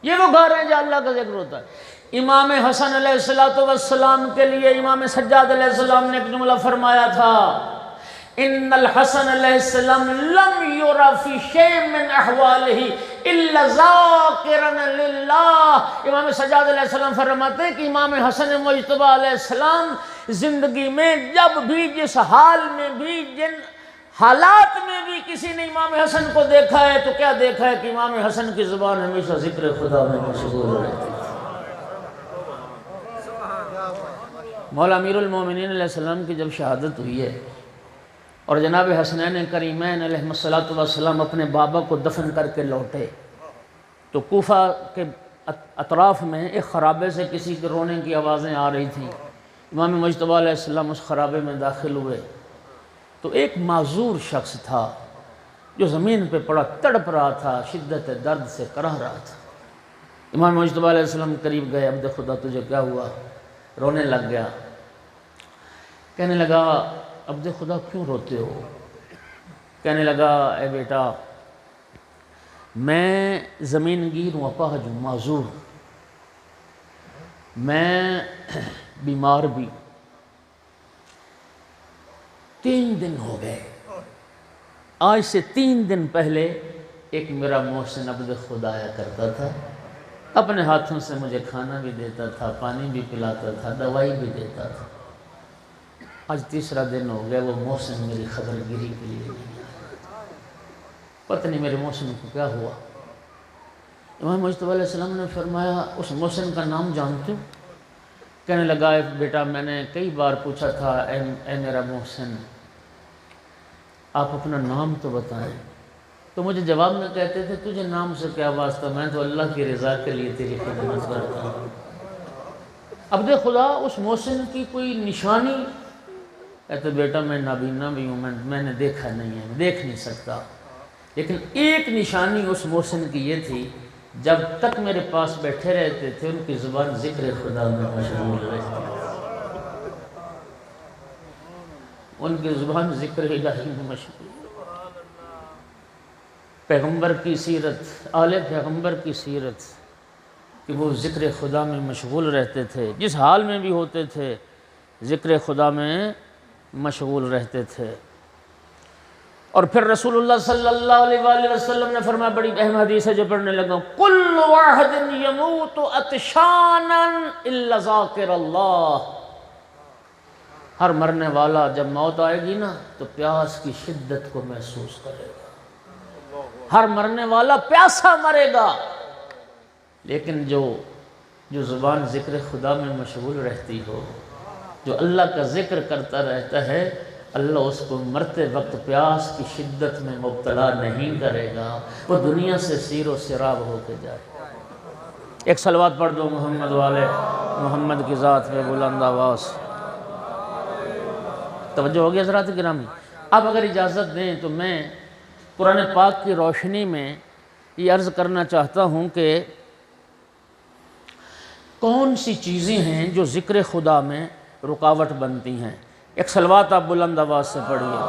یہ وہ گھر ہیں جہاں اللہ کا ذکر ہوتا ہے۔ امام حسن علیہ السلام کے لیے امام سجاد علیہ السلام نے ایک جملہ فرمایا تھا، ان الحسن علیہ السلام لم یرا فی شیء من احوالہ الا ذاکرا للہ۔ امام سجاد علیہ السلام فرماتے ہیں کہ امام حسن مجتبی علیہ السلام زندگی میں جب بھی، جس حال میں بھی، جن حالات میں بھی کسی نے امام حسن کو دیکھا ہے تو کیا دیکھا ہے کہ امام حسن کی زبان ہمیشہ ذکر خدا میں مشغول رہتی ہے۔ مولا امیر المومنین علیہ السلام کی جب شہادت ہوئی ہے اور جناب حسنین کریمین علیہ السلام اپنے بابا کو دفن کر کے لوٹے تو کوفہ کے اطراف میں ایک خرابے سے کسی کے رونے کی آوازیں آ رہی تھیں۔ امام مجتبی علیہ السلام اس خرابے میں داخل ہوئے تو ایک معذور شخص تھا جو زمین پہ پڑا تڑپ رہا تھا، شدت درد سے کرہ رہا تھا۔ امام مجتبی علیہ السلام قریب گئے، عبد خدا تجھے کیا ہوا؟ رونے لگ گیا، کہنے لگا عبد خدا کیوں روتے ہو؟ کہنے لگا اے بیٹا میں زمین گیر ہوں، اپاہج ہوں، معذور ہوں، میں بیمار بھی، 3 دن ہو گئے، آج سے 3 دن پہلے ایک میرا محسن عبد خدا آیا کرتا تھا، اپنے ہاتھوں سے مجھے کھانا بھی دیتا تھا، پانی بھی پلاتا تھا، دوائی بھی دیتا تھا۔ آج تیسرا دن ہو گیا وہ محسن میری خبر گیری کے لیے نہیں آیا۔ پتہ نہیں میرے محسن کو کیا ہوا۔ امام مجتبیٰ علیہ السلام نے فرمایا اس محسن کا نام جانتے ہو؟ کہنے لگا بیٹا میں نے کئی بار پوچھا تھا اے میرا محسن آپ اپنا نام تو بتائیں، تو مجھے جواب میں کہتے تھے تجھے نام سے کیا واسطہ، میں تو اللہ کی رضا کے لیے تیری خدمت کرتا ہوں۔ عبد خدا اس محسن کی کوئی نشانی، کہتے بیٹا میں نابینا بھی ہوں، میں نے دیکھا نہیں ہے، دیکھ نہیں سکتا، لیکن ایک نشانی اس محسن کی یہ تھی جب تک میرے پاس بیٹھے رہتے تھے ان کی زبان ذکر خدا میں مشغول رہتی، ان کی زبان ذکر الہی میں مشغول۔ پیغمبر کی سیرت، آل پیغمبر کی سیرت کہ وہ ذکر خدا میں مشغول رہتے تھے، جس حال میں بھی ہوتے تھے ذکر خدا میں مشغول رہتے تھے۔ اور پھر رسول اللہ صلی اللہ علیہ وآلہ وسلم نے فرمایا، بڑی اہم حدیث ہے جو پڑھنے لگا، کل واحد یموت عطشانا الا ذاکر اللہ، ہر مرنے والا جب موت آئے گی نا تو پیاس کی شدت کو محسوس کرے گا، ہر مرنے والا پیاسا مرے گا، لیکن جو زبان ذکر خدا میں مشغول رہتی ہو، جو اللہ کا ذکر کرتا رہتا ہے، اللہ اس کو مرتے وقت پیاس کی شدت میں مبتلا نہیں کرے گا، وہ دنیا سے سیر و سراب ہو کے جائے۔ ایک صلوات پڑھ دو محمد والے محمد کی ذات میں بلند آواز۔ توجہ ہو گیا حضرات گرامی؟ اب اگر اجازت دیں تو میں قرآن پاک کی روشنی میں یہ عرض کرنا چاہتا ہوں کہ کون سی چیزیں ہیں جو ذکر خدا میں رکاوٹ بنتی ہیں۔ ایک صلوات آپ بلند آواز سے پڑھیے۔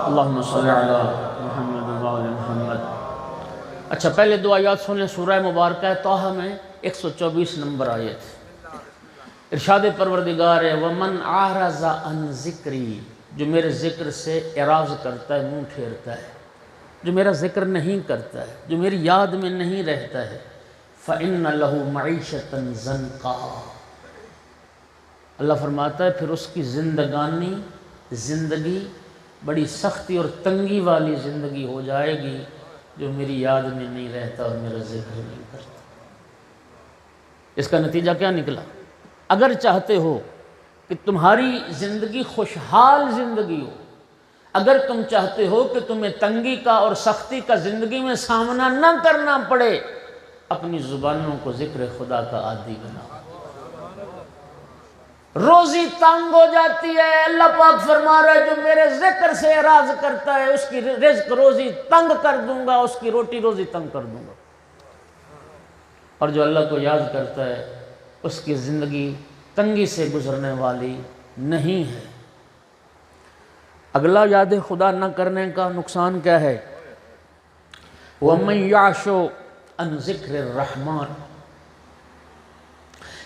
اللہم صلی علی محمد وعلی محمد۔ اچھا پہلے دو آیات سنیں، سورہ مبارکہ طٰہٰ میں 124 نمبر آیت۔ ارشاد پروردگار ہے، وَمَنْ أَعْرَضَ عَنْ ذِكْرِي، جو میرے ذکر سے اعراض کرتا ہے، منہ پھیرتا ہے، جو میرا ذکر نہیں کرتا ہے، جو میری یاد میں نہیں رہتا ہے، فَإِنَّ لَهُ مَعِيشَةً ضَنْكًا، اللہ فرماتا ہے پھر اس کی زندگی بڑی سختی اور تنگی والی زندگی ہو جائے گی، جو میری یاد میں نہیں رہتا اور میرا ذکر نہیں کرتا۔ اس کا نتیجہ کیا نکلا؟ اگر چاہتے ہو کہ تمہاری زندگی خوشحال زندگی ہو، اگر تم چاہتے ہو کہ تمہیں تنگی کا اور سختی کا زندگی میں سامنا نہ کرنا پڑے، اپنی زبانوں کو ذکر خدا کا عادی بناؤ۔ روزی تنگ ہو جاتی ہے، اللہ پاک فرما رہا ہے جو میرے ذکر سے اعراض کرتا ہے اس کی رزق روزی تنگ کر دوں گا، اس کی روٹی روزی تنگ کر دوں گا، اور جو اللہ کو یاد کرتا ہے اس کی زندگی تنگی سے گزرنے والی نہیں ہے۔ اگلا یاد خدا نہ کرنے کا نقصان کیا ہے؟ وَمَنْ يَعْشُ عَنْ ذِكْرِ الرَّحْمَنِ،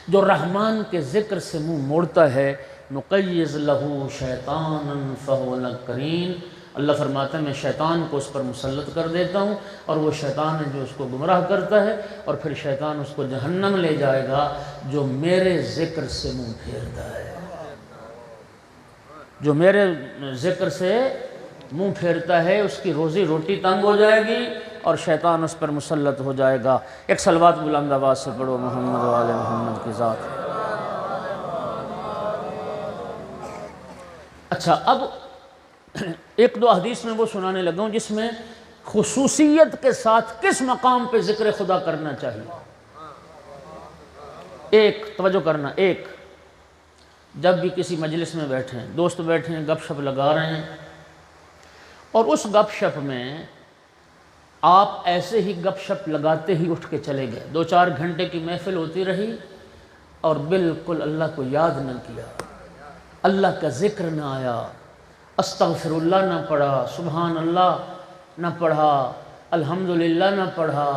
جو رحمان کے ذکر سے منہ موڑتا ہے، نُقَيِّضْ لَهُ شَيْطَانًا فَهُوَ لَهُ قَرِينٌ، اللہ فرماتا ہے میں شیطان کو اس پر مسلط کر دیتا ہوں، اور وہ شیطان ہے جو اس کو گمراہ کرتا ہے، اور پھر شیطان اس کو جہنم لے جائے گا، جو میرے ذکر سے منہ پھیرتا ہے، جو میرے ذکر سے منہ پھیرتا ہے اس کی روزی روٹی تنگ ہو جائے گی اور شیطان اس پر مسلط ہو جائے گا۔ ایک صلوات بلند آواز سے پڑھو محمد و آل محمد کی ذات۔ اچھا اب ایک دو حدیث میں وہ سنانے لگا ہوں جس میں خصوصیت کے ساتھ کس مقام پہ ذکر خدا کرنا چاہیے۔ ایک توجہ کرنا، ایک جب بھی کسی مجلس میں بیٹھے ہیں، دوست بیٹھے ہیں، گپ شپ لگا رہے ہیں، اور اس گپ شپ میں آپ ایسے ہی گپ شپ لگاتے ہی اٹھ کے چلے گئے، 2-4 گھنٹے کی محفل ہوتی رہی اور بالکل اللہ کو یاد نہ کیا، اللہ کا ذکر نہ آیا، استغفر اللہ نہ پڑھا، سبحان اللہ نہ پڑھا، الحمدللہ نہ پڑھا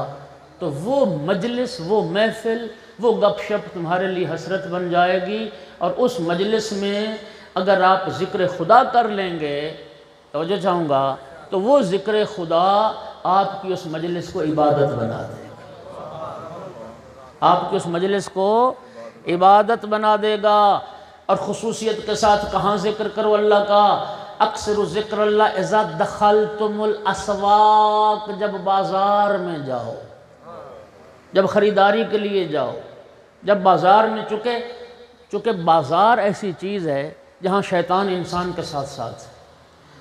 تو وہ مجلس، وہ محفل، وہ گپ شپ تمہارے لیے حسرت بن جائے گی. اور اس مجلس میں اگر آپ ذکر خدا کر لیں گے، توجہ چاہوں گا، تو وہ ذکر خدا آپ کی اس مجلس کو عبادت بنا دے گا. آپ کی اس مجلس کو عبادت بنا دے گا. اور خصوصیت کے ساتھ کہاں ذکر کرو اللہ کا؟ اکثر ذکر اللہ اذا دخلتم الاسواق، جب بازار میں جاؤ، جب خریداری کے لیے جاؤ، جب بازار میں، چونکہ بازار ایسی چیز ہے جہاں شیطان انسان کے ساتھ ساتھ ہے،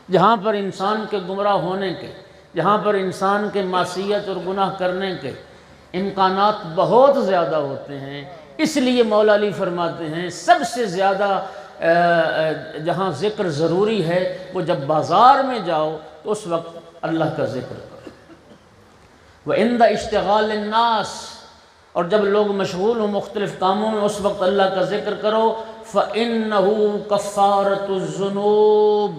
جہاں پر انسان کے گمراہ ہونے کے، جہاں پر انسان کے معصیت اور گناہ کرنے کے امکانات بہت زیادہ ہوتے ہیں. اس لیے مولا علی فرماتے ہیں سب سے زیادہ جہاں ذکر ضروری ہے وہ جب بازار میں جاؤ تو اس وقت اللہ کا ذکر کرو. وَعِنْدَ اشْتِغَالِ النَّاسِ، اور جب لوگ مشغول ہوں مختلف کاموں میں اس وقت اللہ کا ذکر کرو. فَإِنَّهُ كَفَّارَةُ الذُّنُوبِ،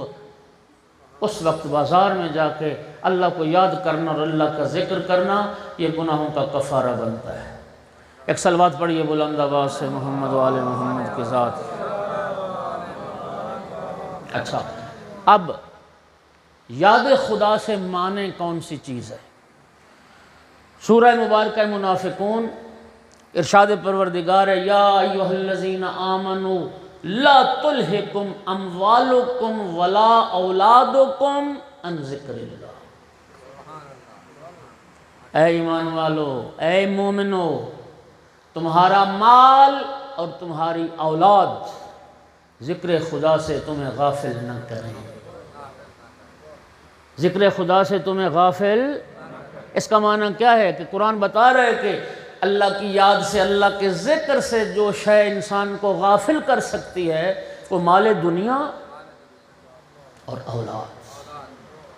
اس وقت بازار میں جا کے اللہ کو یاد کرنا اور اللہ کا ذکر کرنا یہ گناہوں کا کفارہ بنتا ہے. ایک صلوات پڑھیے بلند آواز سے محمد و آل محمد کی ذات. اچھا، اب یاد خدا سے معنی کون سی چیز ہے؟ سورہ مبارکہ منافقون، ارشاد پروردگار ہے یا ایھا الذین آمنوا لا تلہکم اموالکم ولا اولادکم عن ذکر اللہ. اے ایمان والو، اے مومنو، تمہارا مال اور تمہاری اولاد ذکر خدا سے تمہیں غافل نہ کریں. ذکر خدا سے تمہیں غافل، اس کا معنی کیا ہے کہ قرآن بتا رہا ہے کہ اللہ کی یاد سے، اللہ کے ذکر سے جو شے انسان کو غافل کر سکتی ہے وہ مال دنیا اور اولاد.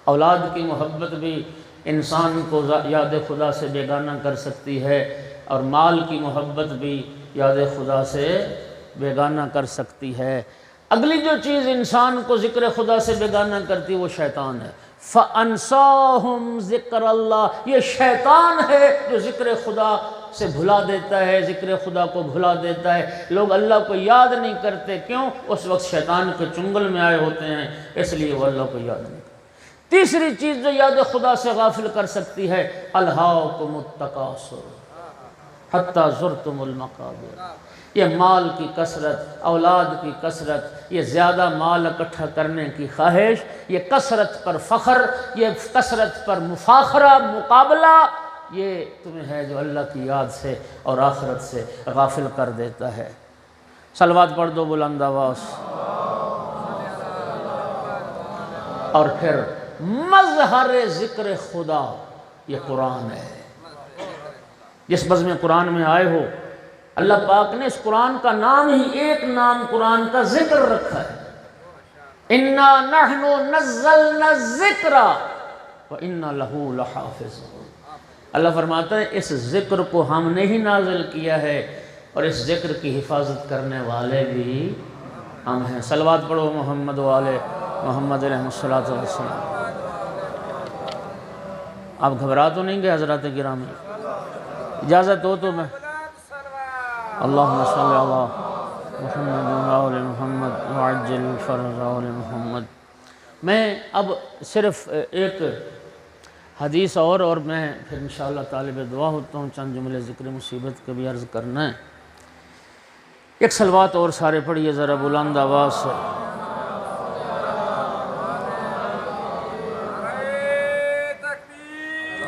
اولاد کی محبت بھی انسان کو یاد خدا سے بیگانہ کر سکتی ہے، اور مال کی محبت بھی یاد خدا سے بیگانہ کر سکتی ہے. اگلی جو چیز انسان کو ذکر خدا سے بیگانہ کرتی وہ شیطان ہے. فَأَنْسَاهُمْ ذِكْرَ اللَّهِ، یہ شیطان ہے جو ذکر خدا سے بھلا دیتا ہے، ذکر خدا کو بھلا دیتا ہے. لوگ اللہ کو یاد نہیں کرتے، کیوں؟ اس وقت شیطان کے چنگل میں آئے ہوتے ہیں، اس لیے وہ اللہ کو یاد نہیں کرتے. تیسری چیز جو یاد خدا سے غافل کر سکتی ہے، أَلْهَاكُمُ التَّكَاثُرُ حَتَّى زُرْتُمُ الْمَقَابِرَ، یہ مال کی کثرت، اولاد کی کثرت، یہ زیادہ مال اکٹھا کرنے کی خواہش، یہ کثرت پر فخر، یہ کثرت پر مفاخرہ، مقابلہ، یہ تمہیں ہے جو اللہ کی یاد سے اور آخرت سے غافل کر دیتا ہے. صلوات پڑھ دو بلند آواز. اور پھر مظہر ذکر خدا یہ قرآن ہے. جس بزم قرآن میں آئے ہو، اللہ پاک نے اس قرآن کا نام ہی ایک نام قرآن کا ذکر رکھا ہے. اِنَّا نَحْنُ نَزَّلْنَا الذِّكْرَ وَإِنَّا لَهُ لَحَافِظُونَ. اللہ فرماتا ہے اس ذکر کو ہم نے ہی نازل کیا ہے اور اس ذکر کی حفاظت کرنے والے بھی ہم ہیں. صلوات پڑھو محمد و آل محمد علیہ السلام. آپ گھبرا تو نہیں گئے حضرات گرامی؟ اجازت ہو تو میں اللہم صلی علی محمد و آل محمد وعجل فرج آل محمد. میں اب صرف ایک حدیث اور میں پھر انشاءاللہ طالب دعا ہوتا ہوں، چند جملے ذکر مصیبت کا بھی عرض کرنا ہے. ایک صلوات اور سارے پڑھیے ذرا بلند آواز سے.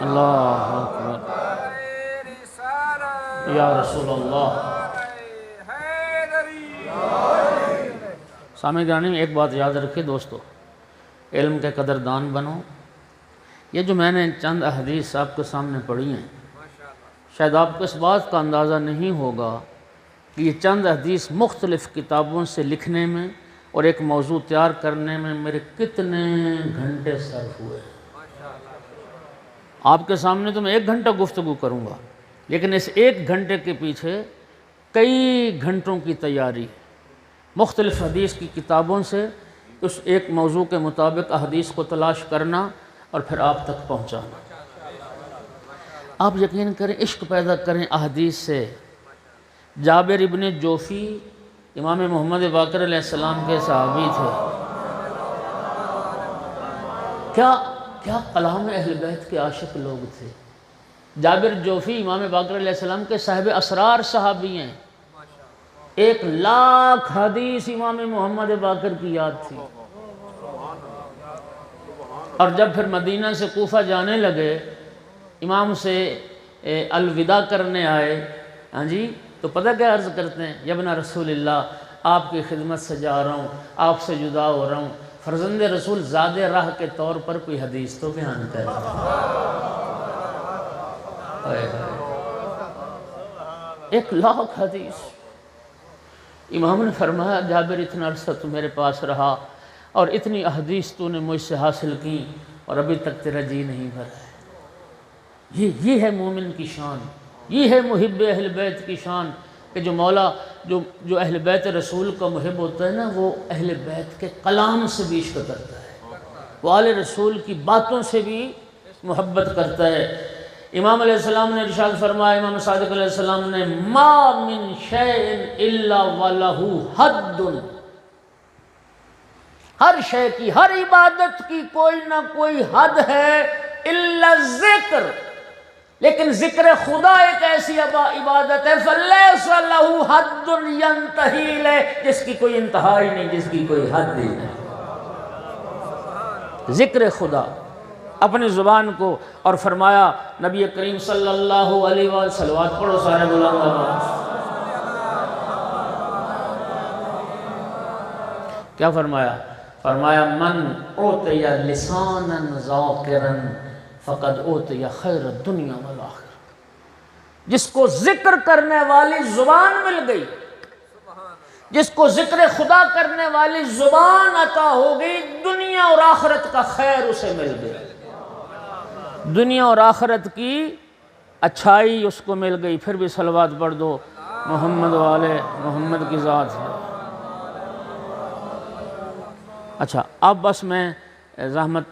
اللہ اکبر یا رسول اللہ. سامع گرامی، ایک بات یاد رکھے دوستو، علم کے قدردان بنو. یہ جو میں نے چند احادیث آپ کے سامنے پڑھی ہیں، شاید آپ کو اس بات کا اندازہ نہیں ہوگا کہ یہ چند حدیث مختلف کتابوں سے لکھنے میں اور ایک موضوع تیار کرنے میں میرے کتنے گھنٹے صرف ہوئے. آپ کے سامنے تو میں 1 گھنٹہ گفتگو کروں گا، لیکن اس 1 گھنٹے کے پیچھے کئی گھنٹوں کی تیاری، مختلف حدیث کی کتابوں سے اس ایک موضوع کے مطابق احادیث کو تلاش کرنا اور پھر آپ تک پہنچانا. آپ یقین کریں، عشق پیدا کریں احادیث سے۔ جابر ابن جوفی امام محمد باقر علیہ السلام کے صحابی تھے۔ کیا کلام اہل بیت کے عاشق لوگ تھے۔ جابر جوفی امام باقر علیہ السلام کے صاحب اسرار صحابی ہیں۔ 1,00,000 حدیث امام محمد باقر کی یاد تھی، اور جب پھر مدینہ سے کوفہ جانے لگے، امام سے الوداع کرنے آئے، ہاں جی، تو پتہ کیا عرض کرتے ہیں؟ یا ابن رسول اللہ، آپ کی خدمت سے جا رہا ہوں، آپ سے جدا ہو رہا ہوں، فرزند رسول زاد راہ کے طور پر کوئی حدیث تو بیان کریں۔ 1,00,000 حدیث۔ امام نے فرمایا، جابر اتنا عرصہ تو میرے پاس رہا اور اتنی احادیث تو نے مجھ سے حاصل کی، اور ابھی تک تیرا جی نہیں بھرا ہے۔ یہ ہے مومن کی شان، یہ ہے محب اہل بیت کی شان، کہ جو مولا جو اہل بیت رسول کا محب ہوتا ہے نا، وہ اہل بیت کے کلام سے بھی عشق کرتا ہے، وہ آل رسول کی باتوں سے بھی محبت کرتا ہے۔ امام علیہ السلام نے ارشاد فرمایا، امام صادق علیہ السلام نے، ما من شیء الا ولہ حد، ہر شے کی، ہر عبادت کی کوئی نہ کوئی حد ہے، الا ذکر، لیکن ذکر خدا ایک ایسی عبادت ہے، فلیس لہ حد ینتہی الیہ، جس کی کوئی انتہا ہی نہیں، جس کی کوئی حد ہی نہیں۔ ذکر خدا اپنی زبان کو، اور فرمایا نبی کریم صلی اللہ علیہ وآلہ صلوات پڑھو سارے بلند آواز۔ کیا فرمایا؟ فرمایا، من اوتی لسانا ذاکرا فقد اوتی خیر الدنیا والآخرہ۔ جس کو ذکر کرنے والی زبان مل گئی، جس کو ذکر خدا کرنے والی زبان عطا ہو گئی، دنیا اور آخرت کا خیر اسے مل گیا، دنیا اور آخرت کی اچھائی اس کو مل گئی۔ پھر بھی صلوات پڑھ دو، محمد والے محمد کی ذات ہے۔ اچھا، اب بس میں زحمت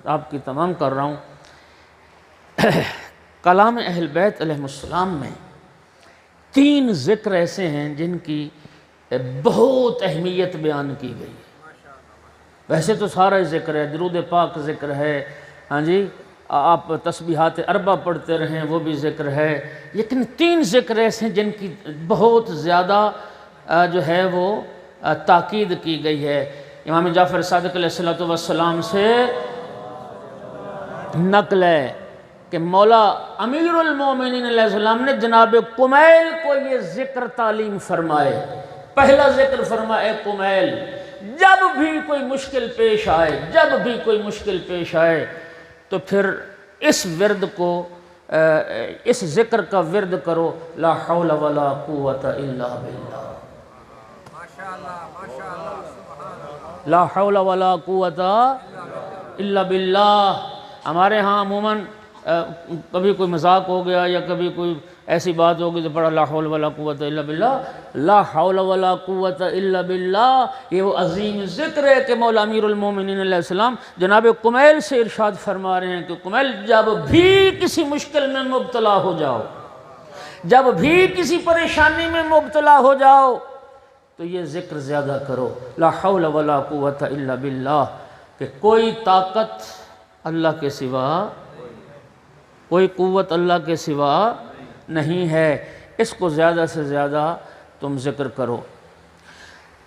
آپ کی تمام کر رہا ہوں۔ کلام اہل بیت علیہ السلام میں 3 ذکر ایسے ہیں جن کی بہت اہمیت بیان کی گئی ہے۔ ویسے تو سارا ذکر ہے، درود پاک ذکر ہے، ہاں جی، آپ تسبیحات 4 پڑھتے رہیں وہ بھی ذکر ہے، لیکن 3 ذکر ایسے ہیں جن کی بہت زیادہ جو ہے وہ تاکید کی گئی ہے۔ امام جعفر صادق علیہ السلام سے نقل ہے کہ مولا امیر المومنین علیہ السلام نے جناب کمیل کو یہ ذکر تعلیم فرمائے۔ پہلا ذکر فرمائے، کمیل، جب بھی کوئی مشکل پیش آئے، جب بھی کوئی مشکل پیش آئے تو پھر اس ورد کو، اس ذکر کا ورد کرو، لا حول ولا قوت الا باللہ، لا حول ولا قوت الا باللہ۔ ہمارے ہاں عموماً کبھی کوئی مذاق ہو گیا یا کبھی کوئی ایسی بات ہوگی تو پڑھا لا حول ولا قوت الا باللہ۔ لا حول ولا قوت الا باللہ، یہ وہ عظیم ذکر ہے کہ مولا امیر المومنین علیہ السلام جناب کمیل سے ارشاد فرما رہے ہیں کہ کمیل، جب بھی کسی مشکل میں مبتلا ہو جاؤ، جب بھی کسی پریشانی میں مبتلا ہو جاؤ تو یہ ذکر زیادہ کرو، لا حول ولا قوت الا باللہ، کہ کوئی طاقت اللہ کے سوا، کوئی قوت اللہ کے سوا نہیں ہے، اس کو زیادہ سے زیادہ تم ذکر کرو۔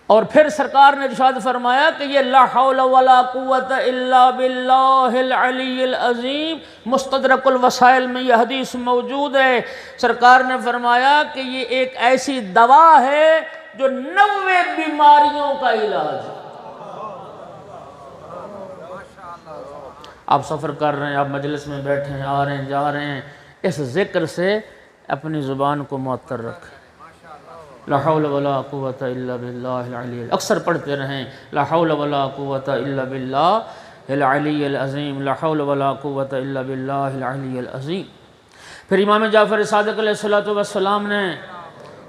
اور پھر سرکار نے ارشاد فرمایا کہ یہ لا حول ولا قوت الا باللہ العلی العظیم، مستدرک الوسائل میں یہ حدیث موجود ہے۔ سرکار نے فرمایا کہ یہ ایک ایسی دوا ہے جو 90 بیماریوں کا علاج ہے۔ آپ سفر کر رہے ہیں، آپ مجلس میں بیٹھے ہیں، آ رہے ہیں، جا رہے ہیں، اس ذکر سے اپنی زبان کو معطر رکھیں۔ لا حول ولا قوت الا باللہ العلی، اکثر پڑھتے رہیں، لا حول ولا قوت الا باللہ العلی العظیم، لا حول ولا قوت الا باللہ العلی العظیم۔ پھر امام جعفر صادق علیہ السلام نے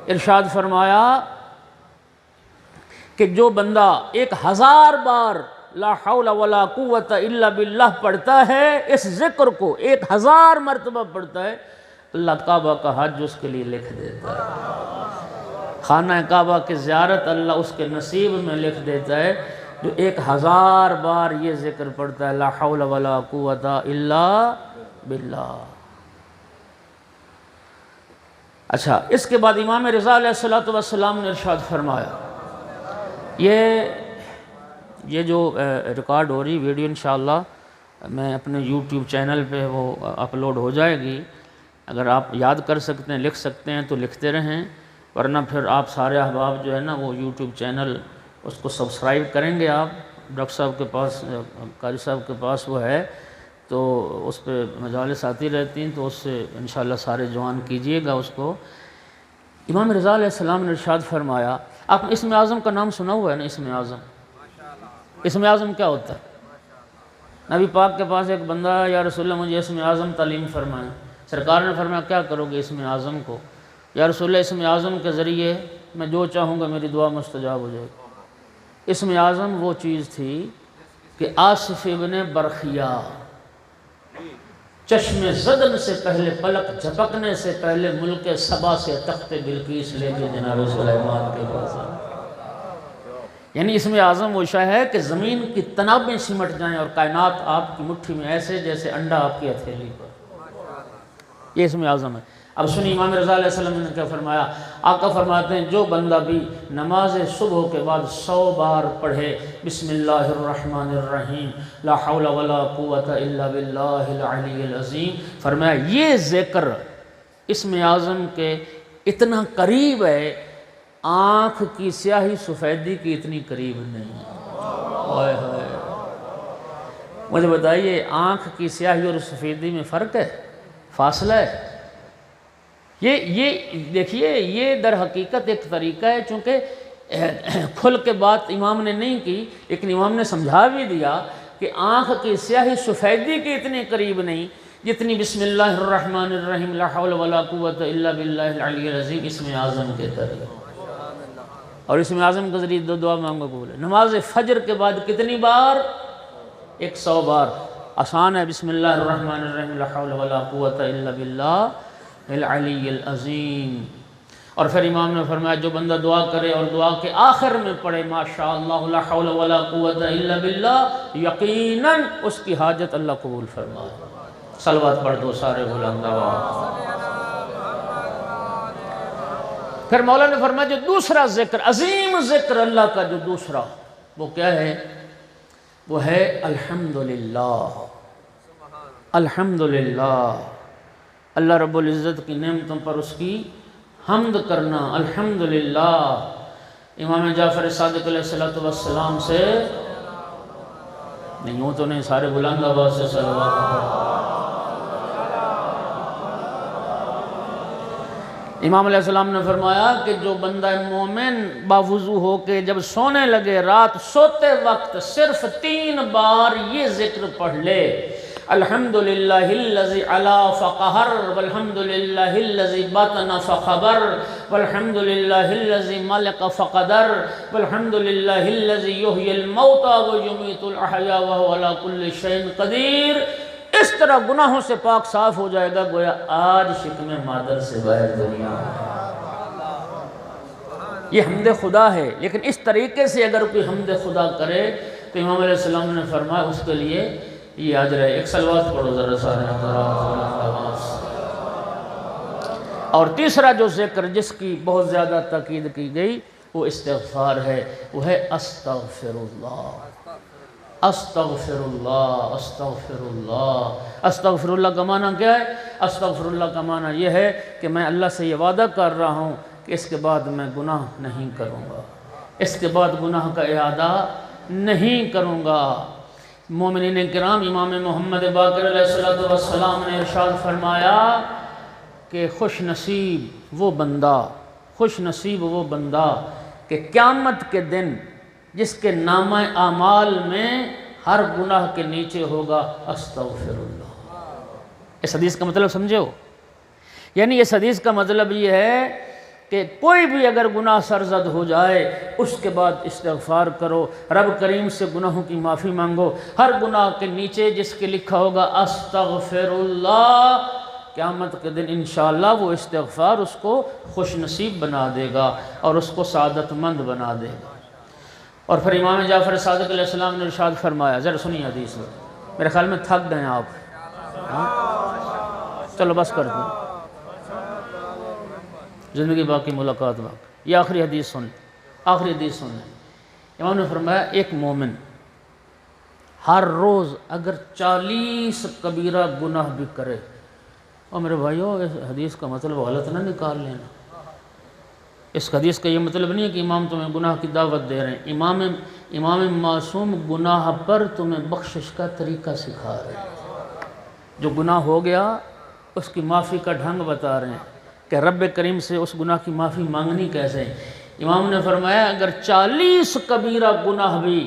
ارشاد فرمایا کہ جو بندہ 1000 بار لا حول ولا قوت الا باللہ پڑھتا ہے، اس ذکر کو 1000 مرتبہ پڑھتا ہے، اللہ کعبہ کا حج اس کے لیے لکھ دیتا ہے، خانہ کعبہ کی زیارت اللہ اس کے نصیب میں لکھ دیتا ہے، جو 1000 بار یہ ذکر پڑھتا ہے لا حول ولا قوت الا باللہ۔ اچھا، اس کے بعد امام رضا علیہ السلام نے ارشاد فرمایا، یہ جو ریکارڈ ہو رہی ویڈیو انشاءاللہ میں اپنے یوٹیوب چینل پہ وہ اپلوڈ ہو جائے گی، اگر آپ یاد کر سکتے ہیں لکھ سکتے ہیں تو لکھتے رہیں، ورنہ پھر آپ سارے احباب جو ہے نا وہ یوٹیوب چینل اس کو سبسکرائب کریں گے۔ آپ ڈاکٹر صاحب کے پاس، قاری صاحب کے پاس وہ ہے تو اس پہ مجالس آتی رہتی ہیں، تو اس سے انشاءاللہ سارے جوان کیجئے گا اس کو۔ امام رضا علیہ السلام نے ارشاد فرمایا، آپ نے اسم اعظم کا نام سنا ہوا ہے نا؟ اسم اعظم، اسم اعظم کیا ہوتا ہے؟ نبی پاک کے پاس ایک بندہ آیا، یا رسول اللہ مجھے اسم اعظم تعلیم فرمائیں۔ سرکار نے فرمایا کیا کرو گے اسم اعظم کو؟ یا رسول اللہ اسم اعظم کے ذریعے میں جو چاہوں گا میری دعا مستجاب ہو جائے گی۔ اسم اعظم وہ چیز تھی کہ آصف ابن برخیہ چشم زدن سے پہلے، پلک جھپکنے سے پہلے ملک سبا سے تخت بلقیس لے کے جناب سلیمان کے پاس آئے۔ یعنی اسم اعظم وہ شے ہے کہ زمین کی تنابیں سمٹ جائیں اور کائنات آپ کی مٹھی میں ایسے جیسے انڈا آپ کی ہتھیلی پر، یہ اسم اعظم ہے۔ اب سنی امام رضا علیہ السلام نے کیا فرمایا؟ آقا فرماتے ہیں جو بندہ بھی نماز صبح کے بعد 100 بار پڑھے بسم اللہ الرحمن الرحیم لا حول ولا قوت الا باللہ العلی العظیم، فرمایا یہ ذکر اسم اعظم کے اتنا قریب ہے، آنکھ کی سیاہی سفیدی کی اتنی قریب نہیں ہے۔ مجھے بتائیے آنکھ کی سیاہی اور سفیدی میں فرق ہے، فاصلہ ہے؟ یہ دیکھیے، یہ در حقیقت ایک طریقہ ہے، چونکہ کھل کے بات امام نے نہیں کی لیکن امام نے سمجھا بھی دیا کہ آنکھ کی سیاہی سفیدی کے اتنے قریب نہیں جتنی بسم اللہ الرحمن الرحیم لا حول ولا قوت الا باللہ العلی العظیم اسم اعظم کے قریب۔ اور اسم اعظم کے ذریعے دو دعا مانگو قبول ہے۔ نماز فجر کے بعد کتنی بار؟ 100 بار۔ آسان ہے، بسم اللہ الرحمن الرحیم لا حول ولا قوت الا باللہ العلی العظیم۔ اور پھر امام نے فرمایا جو بندہ دعا کرے اور دعا کے آخر میں پڑھے ماشاءاللہ لا حول ولا قوت الا باللہ، یقیناً اس کی حاجت اللہ قبول فرمائے۔ صلوات پڑھ دو سارے بلند آواز۔ پھر مولا نے فرمایا جو دوسرا ذکر، عظیم ذکر اللہ کا جو دوسرا، وہ کیا ہے؟ وہ ہے الحمدللہ۔ الحمدللہ، اللہ رب العزت کی نعمتوں پر اس کی حمد کرنا، الحمدللہ۔ امام جعفر صادق علیہ السلام سے نہیں، یوں تو نہیں، سارے بلند آواز سے صلوات پڑھو۔ امام علیہ السلام نے فرمایا کہ جو بندہ مومن باوضو ہو کے جب سونے لگے، رات سوتے وقت صرف 3 بار یہ ذکر پڑھ لے، الحمدللہ الذی علا فقہر والحمدللہ الذی بطن فخبر والحمدللہ الذی ملک فقدر والحمدللہ الذی یحیی الموتى ویمیت الاحیاء وہو علی کل شیء قدیر، اس طرح گناہوں سے پاک صاف ہو جائے گا گویا آج شکم مادر سے باہر دنیا ہے۔ یہ حمد خدا ہے، لیکن اس طریقے سے اگر کوئی حمد خدا کرے تو امام علیہ السلام نے فرمایا اس کے لیے یہ اجر ہے۔ ایک صلوات پڑھو ذرا سارے حضرات۔ اور تیسرا جو ذکر جس کی بہت زیادہ تاکید کی گئی وہ استغفار ہے، وہ ہے استغفر اللہ، استغفر اللہ، استغفر اللہ۔ استغفر اللہ کا معنی کیا ہے؟ استغفر اللہ کا معنی یہ ہے کہ میں اللہ سے یہ وعدہ کر رہا ہوں کہ اس کے بعد میں گناہ نہیں کروں گا، اس کے بعد گناہ کا اعادہ نہیں کروں گا۔ مومنین کرام، امام محمد باقر علیہ السلام نے ارشاد فرمایا کہ خوش نصیب وہ بندہ کہ قیامت کے دن جس کے نامہ اعمال میں ہر گناہ کے نیچے ہوگا استغفر اللہ۔ اس حدیث کا مطلب سمجھے ہو؟ یعنی اس حدیث کا مطلب یہ ہے کہ کوئی بھی اگر گناہ سرزد ہو جائے اس کے بعد استغفار کرو، رب کریم سے گناہوں کی معافی مانگو، ہر گناہ کے نیچے جس کے لکھا ہوگا استغفر اللہ، قیامت کے دن انشاءاللہ وہ استغفار اس کو خوش نصیب بنا دے گا اور اس کو سعادت مند بنا دے گا۔ اور پھر امام جعفر صادق علیہ السلام نے ارشاد فرمایا، ذرا سنیے حدیث میں، میرے خیال میں تھک گئے آپ، چلو بس کر دوں، زندگی باقی ملاقات باقی۔ یہ آخری حدیث سن، آخری حدیث سن۔ امام نے فرمایا ایک مومن ہر روز اگر 40 کبیرہ گناہ بھی کرے، اور میرے بھائیو اس حدیث کا مطلب غلط نہ نکال لینا، اس حدیث کا یہ مطلب نہیں ہے کہ امام تمہیں گناہ کی دعوت دے رہے ہیں، امام معصوم گناہ پر تمہیں بخشش کا طریقہ سکھا رہے ہیں، جو گناہ ہو گیا اس کی معافی کا ڈھنگ بتا رہے ہیں کہ رب کریم سے اس گناہ کی معافی مانگنی کیسے ہے۔ امام نے فرمایا اگر 40 کبیرہ گناہ بھی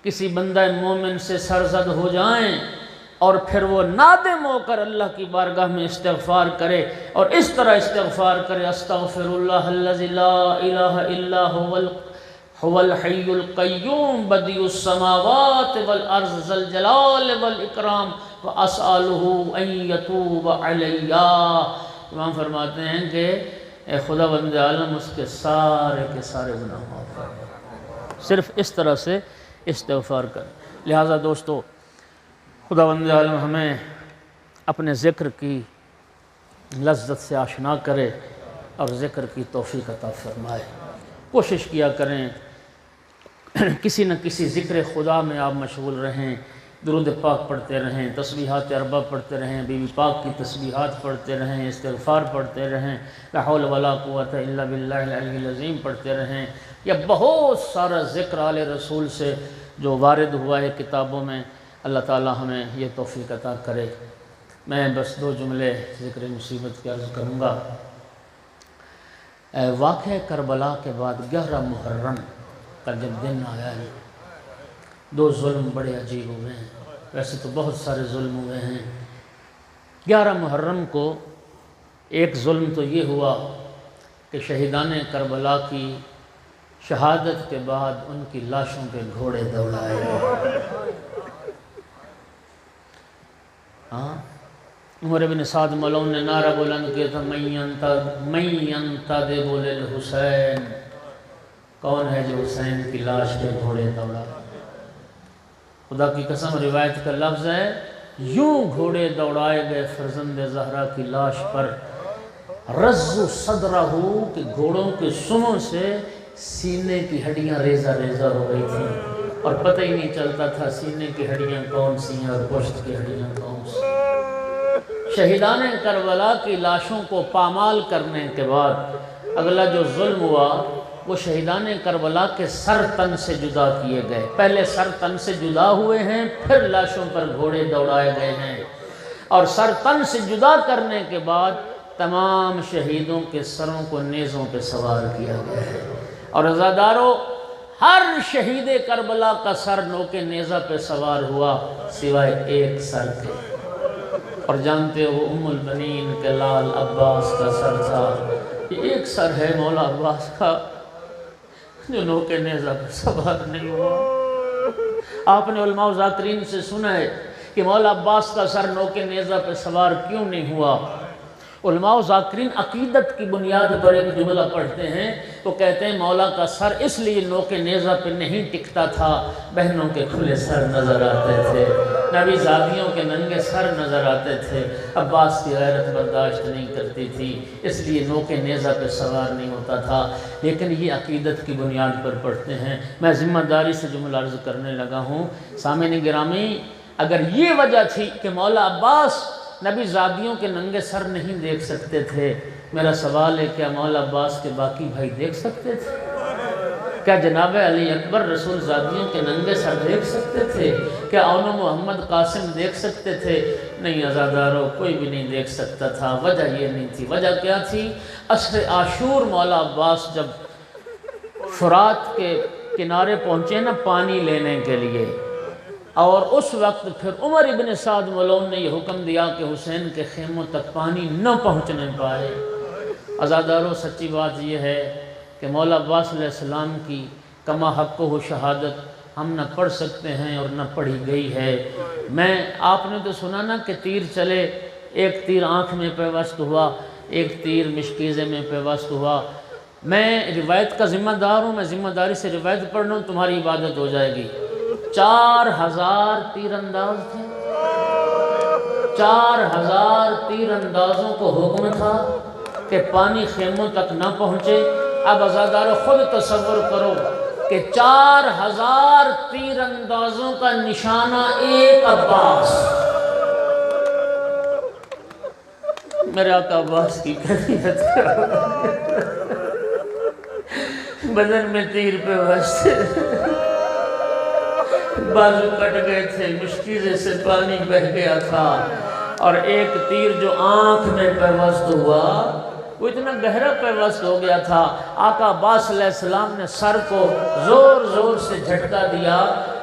کسی بندہ مومن سے سرزد ہو جائیں اور پھر وہ نادم ہو کر اللہ کی بارگاہ میں استغفار کرے اور اس طرح استغفار کرے، استغفر اللہ الذی لا الہ الا هو الحی القیوم بدیع السماوات والارض ذی الجلال والاکرام واسألہ ان یتوب علی۔ امام فرماتے ہیں کہ اے خدا بند عالم اس کے سارے گناہ معاف کر، صرف اس طرح سے استغفار کر۔ لہٰذا دوستو خدا بند عالم ہمیں اپنے ذکر کی لذت سے آشنا کرے اور ذکر کی توفیق عطا فرمائے۔ کوشش کیا کریں کسی نہ کسی ذکر خدا میں آپ مشغول رہیں، درود پاک پڑھتے رہیں، تسبیحات اربع پڑھتے رہیں، بی بی پاک کی تسبیحات پڑھتے رہیں، استغفار پڑھتے رہیں، لا حول ولا قوت الا باللہ العلی العظیم پڑھتے رہیں، یا بہت سارا ذکر آل رسول سے جو وارد ہوا ہے کتابوں میں۔ اللہ تعالی ہمیں یہ توفیق عطا کرے۔ میں بس 2 جملے ذکر مصیبت کی عرض کروں گا۔ واقعہ کربلا کے بعد 11 محرم کا جب دن آیا ہے، 2 ظلم بڑے عجیب ہوئے ہیں، ویسے تو بہت سارے ظلم ہوئے ہیں۔ 11 محرم کو ایک ظلم تو یہ ہوا کہ شہیدان کربلا کی شہادت کے بعد ان کی لاشوں کے گھوڑے دوڑائے گئے۔ عمر بن سعد ملعون نے نعرہ بلند کیا تھا، من ينتدب للحسین، کون ہے جو حسین کی لاش کے گھوڑے دوڑا؟ خدا کی قسم روایت کا لفظ ہے، یوں گھوڑے دوڑائے گئے فرزند زہرا کی لاش پر، رزّ صدرہ، کہ گھوڑوں کے سنوں سے سینے کی ہڈیاں ریزہ ریزہ ہو گئی تھیں اور پتہ ہی نہیں چلتا تھا سینے کی ہڈیاں کون سی ہیں اور گوشت کی ہڈیاں کون سی۔ شہیدان کربلا کی لاشوں کو پامال کرنے کے بعد اگلا جو ظلم ہوا وہ شہیدان کربلا کے سر تن سے جدا کیے گئے۔ پہلے سر تن سے جدا ہوئے ہیں، پھر لاشوں پر گھوڑے دوڑائے گئے ہیں، اور سر تن سے جدا کرنے کے بعد تمام شہیدوں کے سروں کو نیزوں پہ سوار کیا گیا ہے، اور عزادارو ہر شہید کربلا کا سر نوکے نیزہ پہ سوار ہوا سوائے ایک سر کے، اور جانتے ہو ام البنین کے لال عباس کا سر تھا۔ یہ ایک سر ہے مولا عباس کا جو نوکے نیزہ پہ سوار نہیں ہوا۔ آپ نے علماء و ذاکرین سے سنا ہے کہ مولا عباس کا سر نوکے نیزہ پہ سوار کیوں نہیں ہوا؟ علماء و ذاکرین عقیدت کی بنیاد پر ایک جملہ پڑھتے ہیں، وہ کہتے ہیں مولا کا سر اس لیے نوکے نیزہ پہ نہیں ٹکتا تھا، بہنوں کے کھلے سر نظر آتے تھے، نبی زادیوں کے ننگے سر نظر آتے تھے، عباس کی غیرت برداشت نہیں کرتی تھی، اس لیے نوکے نیزہ پہ سوار نہیں ہوتا تھا۔ لیکن یہ عقیدت کی بنیاد پر پڑھتے ہیں۔ میں ذمہ داری سے جملہ عرض کرنے لگا ہوں، سامعین گرامی، اگر یہ وجہ تھی کہ مولا عباس نبی زادیوں کے ننگے سر نہیں دیکھ سکتے تھے، میرا سوال ہے کیا مولا عباس کے باقی بھائی دیکھ سکتے تھے؟ کیا جناب علی اکبر رسول زادیوں کے ننگے سر دیکھ سکتے تھے؟ کیا اون محمد قاسم دیکھ سکتے تھے؟ نہیں عزادارو، کوئی بھی نہیں دیکھ سکتا تھا۔ وجہ یہ نہیں تھی۔ وجہ کیا تھی؟ عصر عاشور مولا عباس جب فرات کے کنارے پہنچے نا پانی لینے کے لیے، اور اس وقت پھر عمر ابن سعد ملعون نے یہ حکم دیا کہ حسین کے خیموں تک پانی نہ پہنچنے پائے۔ عزادارو، سچی بات یہ ہے کہ مولا عباس علیہ السلام کی کما حق و شہادت ہم نہ پڑھ سکتے ہیں اور نہ پڑھی گئی ہے۔ آپ نے تو سنا نا کہ تیر چلے ایک تیر آنکھ میں پیوست ہوا، ایک تیر مشکیزے میں پیوست ہوا۔ میں روایت کا ذمہ دار ہوں، میں ذمہ داری سے روایت پڑھ لوں، تمہاری عبادت ہو جائے گی۔ 4000 تیر انداز تھے، 4000 تیر اندازوں کو حکم تھا کہ پانی خیموں تک نہ پہنچے۔ اب عزادارو خود تصور کرو کہ 4000 تیر اندازوں کا نشانہ ایک عباس، میرے آقا عباس کی کیفیت بدن میں تیر پہ واسطے، بازو کٹ گئے تھے، مشکیزے سے پانی بہہ گیا تھا، اور ایک تیر جو آنکھ میں پیوست ہوا وہ اتنا گہرا پیوست ہو گیا تھا، آقا عباس علیہ السلام نے سر کو زور زور سے جھٹکا دیا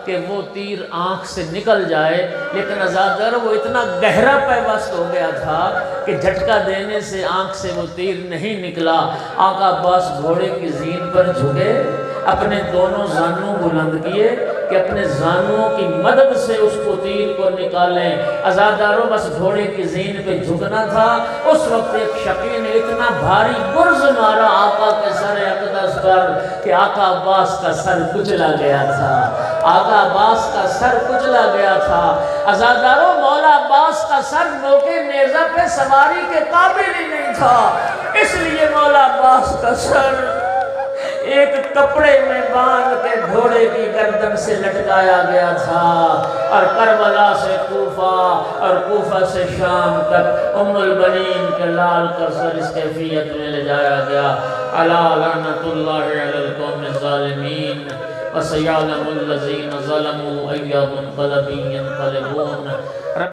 کہ وہ تیر آنکھ سے نکل جائے، لیکن عزادارو وہ اتنا گہرا پیوست ہو گیا تھا کہ جھٹکا دینے سے آنکھ سے وہ تیر نہیں نکلا۔ آقا عباس گھوڑے کی زین پر جھکے، اپنے دونوں زانوں بلند کیے کہ اپنے زانوں کی مدد سے اس کو تیر کو نکالیں۔ عزادارو بس گھوڑے کی زین پہ جھکنا تھا، اس وقت ایک شقی نے اتنا بھاری گرز مارا آقا کے سر اقدس پر کہ آقا عباس کا سر کچلا گیا تھا، آقا عباس کا سر کچلا گیا تھا۔ عزادارو مولا عباس کا سر نوکے نیزہ پہ سواری کے قابل ہی نہیں تھا، اس لیے مولا عباس کا سر ایک کپڑے میں باندھ کے گھوڑے کی گردن سے لٹکایا گیا تھا، اور کربلا سے کوفہ اور کوفہ سے شام تک ام البنین کے لال کا سر اس کیفیت میں لے جایا گیا۔ الا لعنت اللہ علی القوم الظالمین وسیعلم الذین ظلموا ای منقلب ینقلبون۔